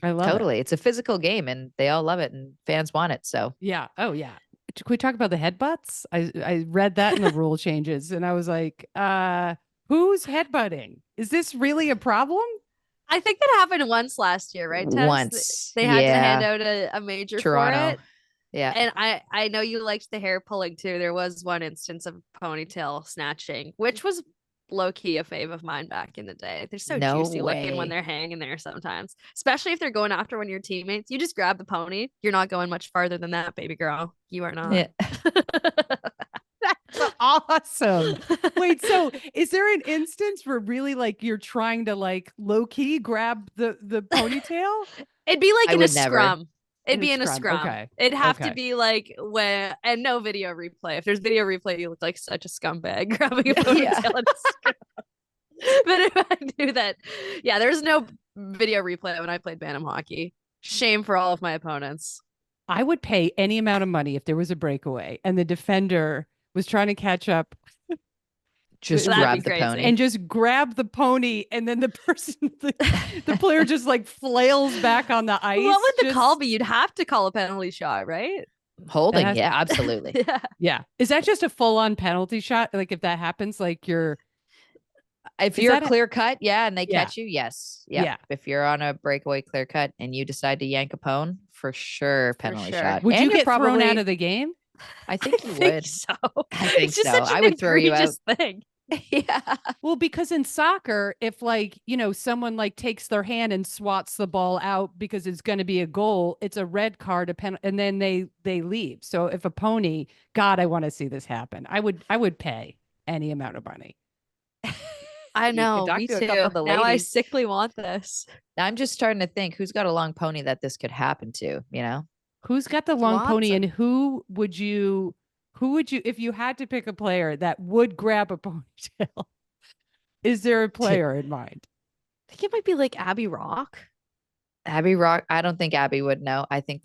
I love it. totally. It's a physical game and they all love it and fans want it. So Yeah. Oh yeah. Can we talk about the headbutts? I read that in the rule changes and I was like, who's headbutting? Is this really a problem? I think that happened once last year, right, Tess? once, They had to hand out a major for Toronto. it. Yeah. And I know you liked the hair pulling too. There was one instance of ponytail snatching, which was low key a fave of mine back in the day. They're so No juicy looking when way. they're hanging there sometimes, especially if they're going after one of your teammates. You just grab the pony. You're not going much farther than that, baby girl. You are not. Yeah. That's awesome. Wait, so is there an instance where really like you're trying to like low key grab the ponytail? It'd be like I in a would never. scrum. It'd be in a scrum. Okay. It'd have to Okay. be like when, and no video replay. If there's video replay, you look like such a scumbag grabbing a Yeah. ponytail in a scrum. But if I do that, yeah, there's no video replay when I played Bantam hockey. Shame for all of my opponents. I would pay any amount of money if there was a breakaway and the defender was trying to catch up Just That'd grab be the crazy. pony. and just grab the pony, and then the person, the player just like flails back on the ice. What would the just- call be? You'd have to call a penalty shot, right? Holding. has- Yeah, absolutely. Yeah. Yeah. Is that just a full on penalty shot? Like if that happens, like you're If Is you're that a- clear cut, yeah, and they Yeah. catch you, yes. Yeah. Yeah. If you're on a breakaway clear cut and you decide to yank a pone, for sure, penalty sure. shot. would And you you're get thrown out of the game? I think you I think would. so. I think It's just so. such an I would throw you out. egregious thing. Yeah. Well, because in soccer, if like, someone like takes their hand and swats the ball out because it's going to be a goal, it's a red card, and then they leave. So if a pony, God, I want to see this happen. I would pay any amount of money. I You could know. talk Me to a too. couple of the Now I ladies. sickly want this. I'm just starting to think who's got a long pony that this could happen to, you know? Who's got the long pony, Lots and who would you, if you had to pick a player that would grab a ponytail? Is there a player in mind? I think it might be like Abby Rock. Abby Rock. I don't think Abby would know. I think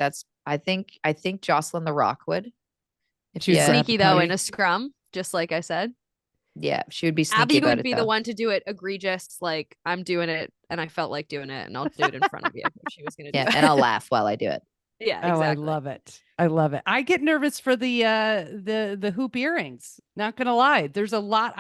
Jocelyn the Rock would. If She would you- grab Sneaky the though pony? in a scrum, just like I said. yeah, she would be sneaky Abby about would it, be though. the one to do it egregious, like I'm doing it and I felt like doing it and I'll do it in front of you if she was gonna do Yeah, it. and I'll laugh while I do it. Yeah, Oh, exactly. I love it. I love it. I get nervous for the hoop earrings. Not gonna lie. There's a lot.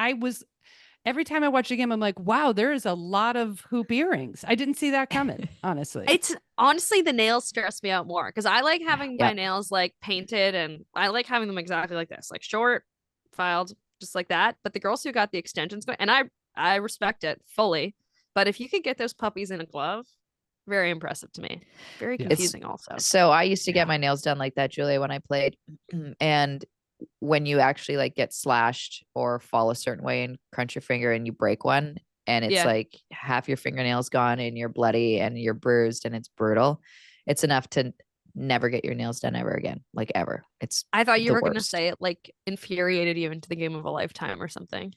Every time I watch a game, I'm like, wow, there is a lot of hoop earrings. I didn't see that coming, honestly. It's honestly the nails stress me out more because I like having my Yep. nails like painted and I like having them exactly like this, like short, filed, just like that. But the girls who got the extensions going, and I respect it fully. But if you could get those puppies in a glove, very impressive to me. Very Yeah. confusing also. So I used to get my nails done like that, Julia, when I played. And when you actually like get slashed or fall a certain way and crunch your finger and you break one, and it's Yeah. like half your fingernails gone and you're bloody and you're bruised and it's brutal, it's enough to never get your nails done ever again, like ever. It's I thought you the were going to worst. say it like infuriated you into the game of a lifetime or something.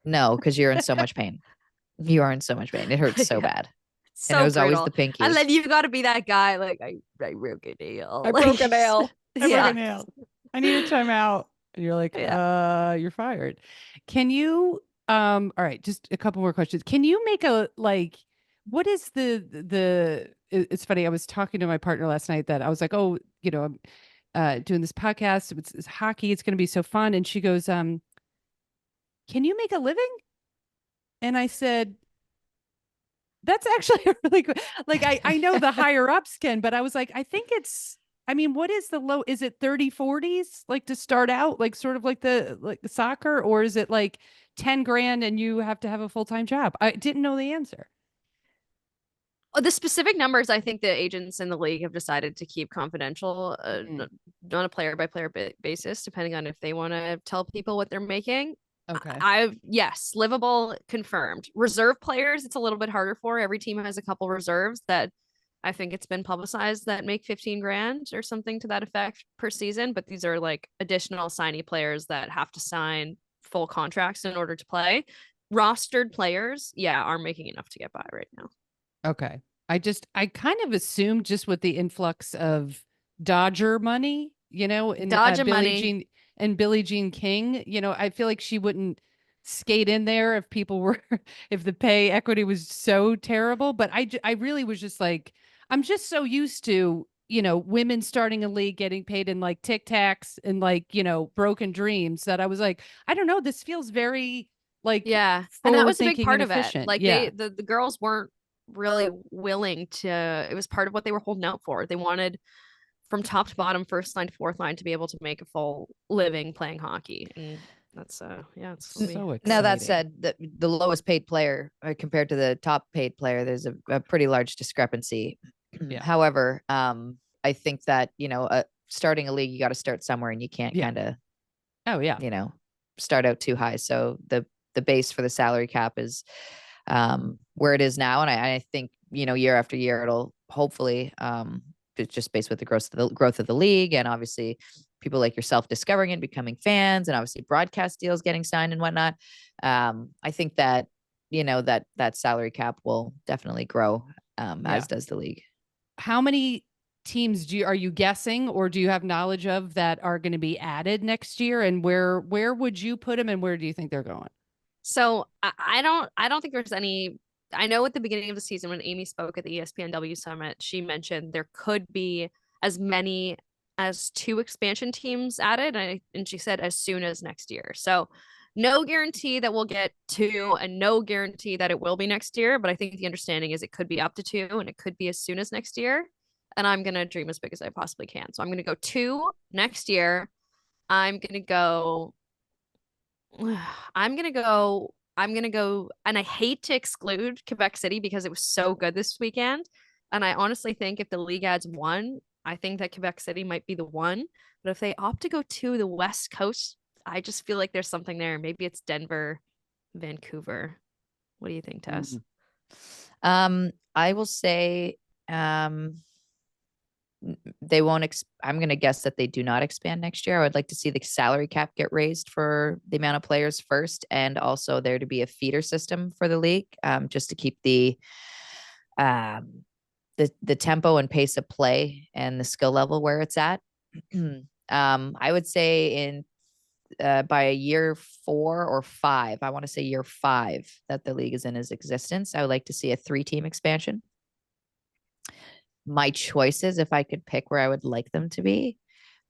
no, because you're in so much pain. You are in so much pain. It hurts so Yeah. bad. So And it was always brutal. the pinkies. And then you've got to be that guy, like I broke a nail. I Like, broke a nail. I broke yeah. a nail. I need a timeout. And you're like, you're fired. Can you, all right, just a couple more questions. Can you make what is it's funny. I was talking to my partner last night that I was like, oh, I'm doing this podcast. It's hockey. It's going to be so fun. And she goes, can you make a living? And I said, that's actually a really good, like, I know the higher ups can, but I was like, I think it's I mean, what is the low? Is it 30, 40s like to start out, like sort of like the soccer, or is it like 10 grand and you have to have a full-time job? I didn't know the answer. The specific numbers, I think the agents in the league have decided to keep confidential, on a player by player basis, depending on if they want to tell people what they're making. Okay. Yes, livable confirmed. Reserve players, it's a little bit harder for. Every team has a couple reserves that I think it's been publicized that make 15 grand or something to that effect per season. But these are like additional signee players that have to sign full contracts in order to play. Rostered players, yeah, are making enough to get by right now. Okay. I kind of assumed just with the influx of Dodger money, and Dodger money. Billie Jean King, I feel like she wouldn't skate in there if people were, if the pay equity was so terrible. But I really was just like, I'm just so used to, women starting a league getting paid in like Tic Tacs and like, broken dreams that I was like, I don't know, this feels very like Yeah. And that forward was a big thinking part and of it. efficient. Like Yeah. the girls weren't really willing to, it was part of what they were holding out for. They wanted from top to bottom, first line to fourth line, to be able to make a full living playing hockey. And that's yeah, it's So exciting. Now that said, the lowest paid player compared to the top paid player, there's a pretty large discrepancy. Yeah. However, I think that starting a league, you got to start somewhere, and you can't kind of Oh yeah. start out too high. So the base for the salary cap is where it is now, and I think year after year it'll hopefully it's just based with the growth of the league, and obviously people like yourself discovering and becoming fans, and obviously broadcast deals getting signed and whatnot. I think that that salary cap will definitely grow, as does the league. How many teams are you guessing, or do you have knowledge of, that are going to be added next year, and where would you put them, and where do you think they're going? So I don't think there's any. I know at the beginning of the season when Amy spoke at the ESPNW Summit, she mentioned there could be as many as 2 expansion teams added, and she said as soon as next year. So no guarantee that we'll get 2, and no guarantee that it will be next year. But I think the understanding is it could be up to 2, and it could be as soon as next year. And I'm gonna dream as big as I possibly can. So I'm gonna go 2 next year. I'm gonna go I'm gonna go, and I hate to exclude Quebec City because it was so good this weekend. And I honestly think if the league adds 1, I think that Quebec City might be the one. But if they opt to go to the West Coast, I just feel like there's something there. Maybe it's Denver, Vancouver. What do you think, Tess? I will say they won't I'm going to guess that they do not expand next year. I would like to see the salary cap get raised for the amount of players first, and also there to be a feeder system for the league, just to keep the tempo and pace of play and the skill level where it's at. I would say in by year 4 or 5, I want to say year 5 that the league is in its existence, I would like to see a 3-team expansion. My choices, if I could pick where I would like them to be,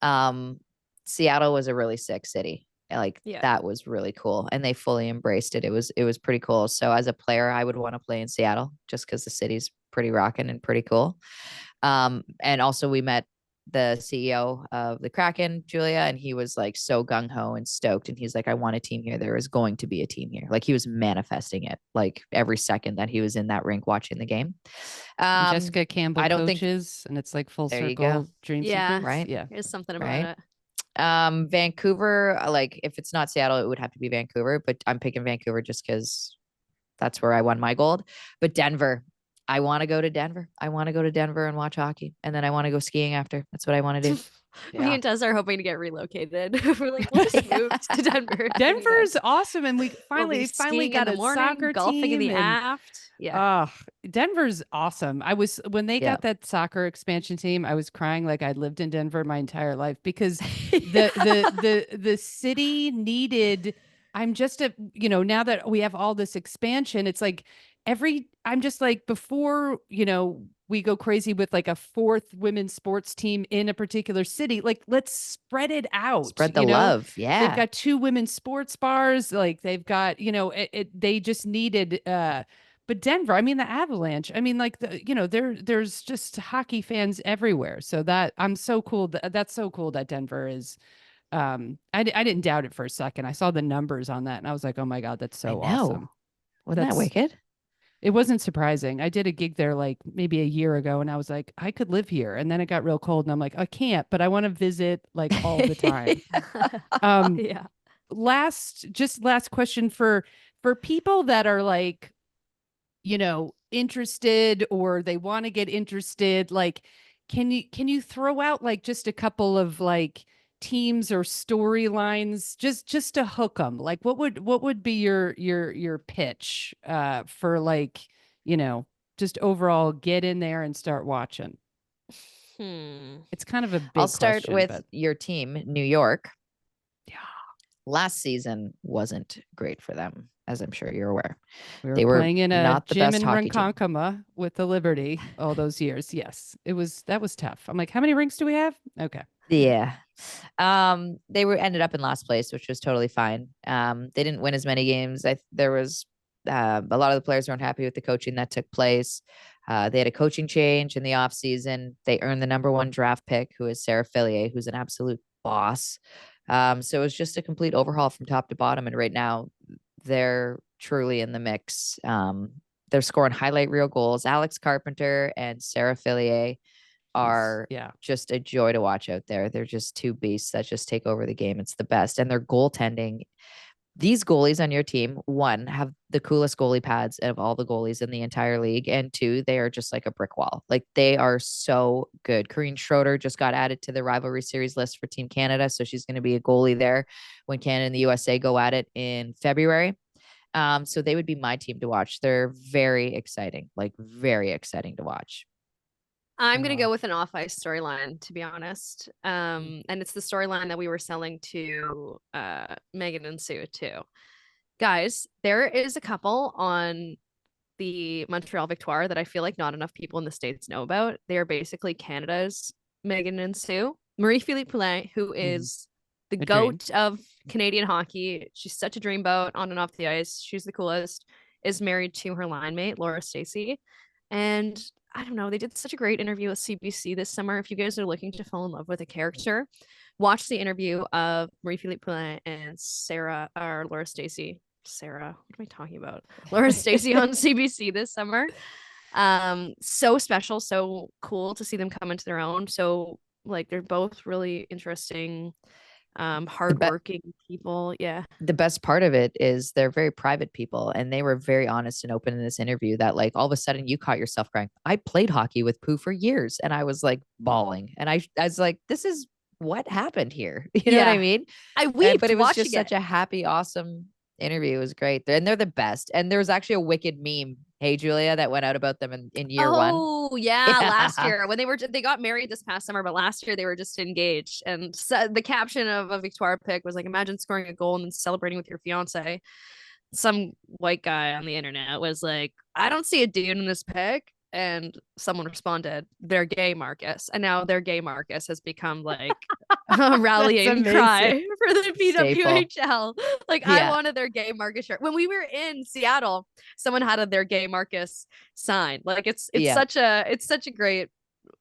Seattle was a really sick city. Like that was really cool, and they fully embraced it. It was pretty cool. So as a player, I would want to play in Seattle just because the city's pretty rocking and pretty cool. And also we met the CEO of the Kraken, Julia, and he was like so gung-ho and stoked, and he's like, I want a team here. There is going to be a team here. Like he was manifesting it like every second that he was in that rink watching the game. Jessica Campbell I don't coaches, and it's like full there you circle go. dream Yeah. sequence. Right. Yeah. There's something about Right. it. Vancouver, like if it's not Seattle, it would have to be Vancouver, but I'm picking Vancouver just because that's where I won my gold. But Denver, I want to go to Denver. I want to go to Denver and watch hockey, and then I want to go skiing after. That's what I want to do. Me and Tess are hoping to get relocated. We're like, we'll just move to Denver. Denver's awesome, and we We'll be finally skiing got in the a morning, soccer golfing team in the and, aft. Yeah. Denver's awesome. When they Yeah. got that soccer expansion team, I was crying like I'd lived in Denver my entire life, because the city needed. I'm just now that we have all this expansion, it's like I'm just like, before, we go crazy with like a 4th women's sports team in a particular city, like let's spread it out. Spread the love. Yeah. They've got 2 women's sports bars. Like they've got, they just needed But Denver, I mean, the Avalanche, I mean, like there's just hockey fans everywhere. So that I'm so cool. That's so cool that Denver is. I didn't doubt it for a second. I saw the numbers on that and I was like, oh my God, that's I so know. awesome. Wasn't that That's wicked? It wasn't surprising. I did a gig there like maybe a year ago and I was like, I could live here. And then it got real cold and I'm like, I can't, but I want to visit like all the time. Um, Yeah. last question for people that are like, interested or they want to get interested, like, can you throw out like just a couple of like teams or storylines just to hook them? Like what would be your pitch for like, you know, just overall get in there and start watching? Hmm. It's kind of a I'll big start question, with but your team, New York. yeah, Last season wasn't great for them, as I'm sure you're aware. we were They were playing in a not the gym best in hockey team. Ronkonkoma with the Liberty all those years. Yes, that was tough. I'm like, how many rinks do we have? Okay. Yeah. They were ended up in last place, which was totally fine. They didn't win as many games. There was a lot of the players weren't happy with the coaching that took place. They had a coaching change in the off season. They earned the number 1 draft pick, who is Sarah Fillier, who's an absolute boss. So it was just a complete overhaul from top to bottom. And right now, they're truly in the mix. They're scoring highlight reel goals. Alex Carpenter and Sarah Fillier are Yeah. just a joy to watch out there. They're just two beasts that just take over the game. It's the best. And their goaltending. These goalies on your team, one, have the coolest goalie pads of all the goalies in the entire league. And two, they are just like a brick wall. Like they are so good. Corrine Schroeder just got added to the rivalry series list for Team Canada. So she's going to be a goalie there when Canada and the USA go at it in February. So they would be my team to watch. They're very exciting, like very exciting to watch. I'm gonna go with an off ice storyline, to be honest. Mm. And it's the storyline that we were selling to Megan and Sue too. Guys, there is a couple on the Montreal Victoire that I feel like not enough people in the States know about. They are basically Canada's Megan and Sue. Marie-Philippe Poulin, who is the A dream. goat of Canadian hockey. She's such a dreamboat on and off the ice. She's the coolest. Is married to her line mate, Laura Stacey. And I don't know, they did such a great interview with CBC this summer. If you guys are looking to fall in love with a character, watch the interview of Marie-Philippe Poulin and Sarah or Laura Stacey. Sarah, what am I talking about? Laura Stacey on CBC this summer. So special, so cool to see them come into their own. So like they're both really interesting, hardworking people. Yeah. The best part of it is they're very private people, and they were very honest and open in this interview that like all of a sudden you caught yourself crying. I played hockey with Pooh for years and I was like bawling, and I was like, this is what happened here. You know what I mean? I weeped But it was watching just such a happy, awesome interview. It was great. And they're the best. And there was actually a wicked meme, hey Julia, that went out about them in year one. Oh yeah, last year when they got married this past summer, but last year they were just engaged. And so the caption of a Victoire pic was like, "Imagine scoring a goal and then celebrating with your fiance." Some white guy on the internet was like, "I don't see a dude in this pic." And someone responded, "They're gay, Marcus." And now their gay Marcus has become like a rallying cry for the PWHL. Like I wanted their gay Marcus shirt. When we were in Seattle, someone had their gay Marcus sign. Like it's such a great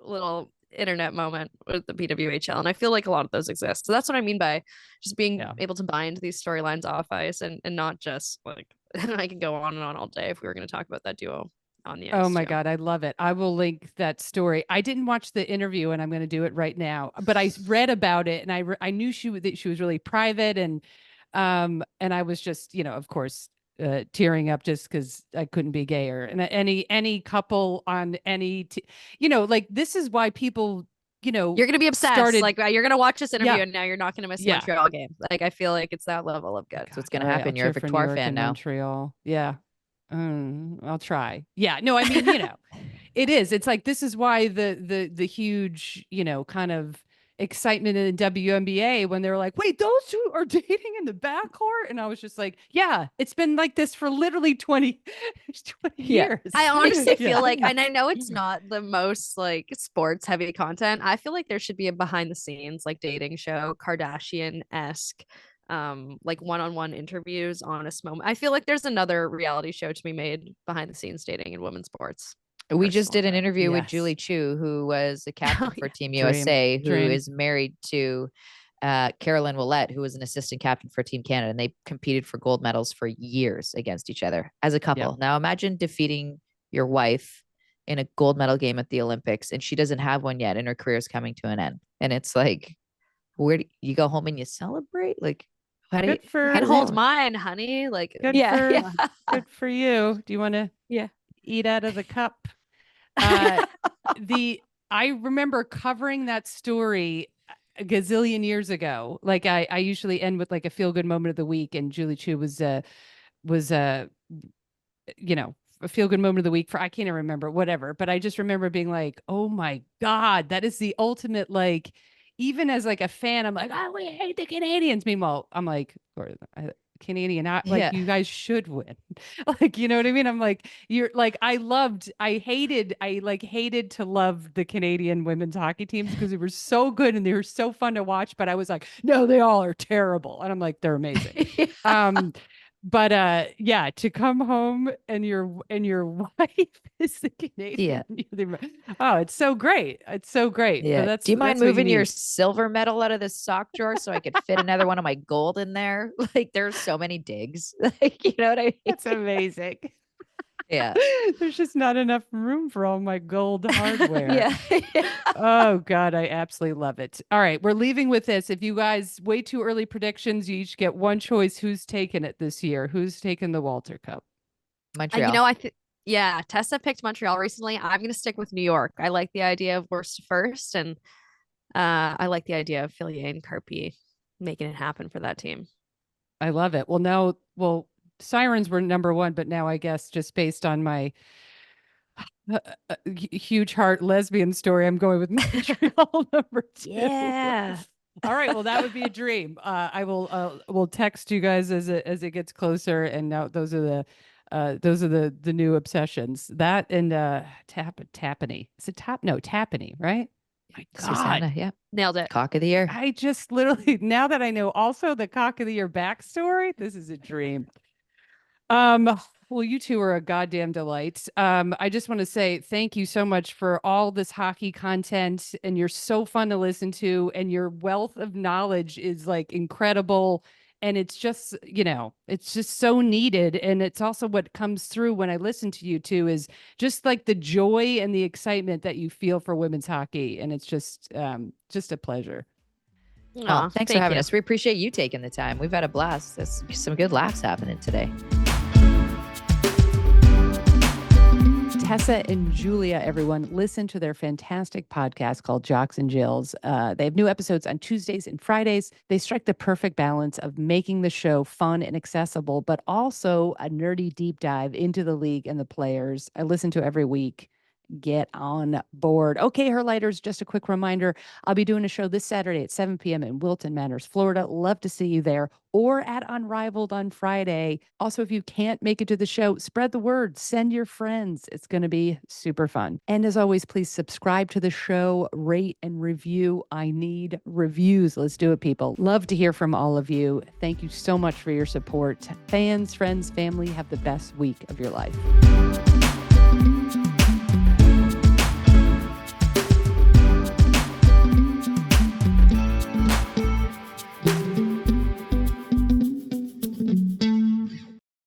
little internet moment with the PWHL. And I feel like a lot of those exist. So that's what I mean by just being able to bind these storylines off ice and not just like I could go on and on all day if we were going to talk about that duo on the ice. Oh my God, I love it. I will link that story. I didn't watch the interview and I'm going to do it right now, but I read about it and I knew that she was really private and I was just, of course, tearing up just because I couldn't be gayer. And any couple on any, like this is why people, you're gonna be obsessed. Like you're gonna watch this interview and now you're not gonna miss the Montreal game. Like I feel like it's that level of good. So what's gonna happen? You're a Victoire fan now. Montreal, yeah. I'll try. Yeah, no, I mean, it is. It's like this is why the huge, kind of excitement in the WNBA when they're like, wait, those two are dating in the backcourt, and I was just like, yeah, it's been like this for literally 20 years. I honestly feel like, and I know it's not the most like sports heavy content. I feel like there should be a behind the scenes like dating show, Kardashian-esque like one-on-one interviews, honest moment. I feel like there's another reality show to be made behind the scenes dating in women's sports. We just did an Personally. interview with Yes. Julie Chu, who was the captain for yeah. Team Dream. USA, who Dream. is married to Carolyn Willett, who was an assistant captain for Team Canada, and they competed for gold medals for years against each other as a couple. Yep. Now imagine defeating your wife in a gold medal game at the Olympics, and she doesn't have one yet, and her career is coming to an end. And it's like, where do you go home and you celebrate? Like, how do you Good for You can how hold does mine, honey. Like, Good yeah, for yeah. good for you. Do you want to yeah. eat out of the cup? I remember covering that story a gazillion years ago. Like I usually end with like a feel good moment of the week, and Julie Chu was you know, a feel good moment of the week for, I can't even remember, whatever. But I just remember being like, oh my God, that is the ultimate, like, even as like a fan, I'm like, oh, we hate the Canadians. Meanwhile, I'm like, or Canadian, like Yeah. you guys should win. Like, you know what I mean? I'm like, you're like, I hated to love the Canadian women's hockey teams because they were so good and they were so fun to watch. But I was like, no, they all are terrible. And I'm like, they're amazing. But yeah, to come home and your wife is the Canadian. Oh, it's so great. It's so great. Yeah. But Do you mind that's what moving your need. silver medal out of the sock drawer so I could fit another one of my gold in there? Like, there's so many digs. Like, you know what I mean? That's amazing. Yeah. There's just not enough room for all my gold hardware. Yeah. Oh God, I absolutely love it. All right, we're leaving with this. If you guys way too early predictions, you each get one choice. Who's taking it this year? Who's taking the Walter Cup? Montreal. You know, yeah, Tessa picked Montreal recently. I'm gonna stick with New York. I like the idea of worst to first, and I like the idea of Fillier and Carpi making it happen for that team. I love it. Well, Sirens were number one, but now I guess just based on my huge heart lesbian story, I'm going with Montreal number two. Yeah. All right. Well, that would be a dream. I will text you guys as it gets closer. And now those are the new obsessions. That and Tapani. Is it Tapani, right? My God. Susanna, yeah. Nailed it. Cock of the year. I just literally, now that I know also the cock of the year backstory, this is a dream. Well, you two are a goddamn delight. I just want to say thank you so much for all this hockey content, and you're so fun to listen to, and your wealth of knowledge is like incredible. And it's just, it's just so needed. And it's also what comes through when I listen to you two is just like the joy and the excitement that you feel for women's hockey. And it's just a pleasure. Well, thanks for having us. We appreciate you taking the time. We've had a blast. There's some good laughs happening today. Tessa and Julia, everyone, listen to their fantastic podcast called Jocks and Jills. They have new episodes on Tuesdays and Fridays. They strike the perfect balance of making the show fun and accessible, but also a nerdy deep dive into the league and the players. I listen to every week. Get on board. Okay, Herlighters, just a quick reminder. I'll be doing a show this Saturday at 7 p.m. in Wilton Manors, Florida. Love to see you there, or at Unrivaled on Friday. Also, if you can't make it to the show, spread the word. Send your friends. It's going to be super fun. And as always, please subscribe to the show, rate and review. I need reviews. Let's do it, people. Love to hear from all of you. Thank you so much for your support. Fans, friends, family, have the best week of your life.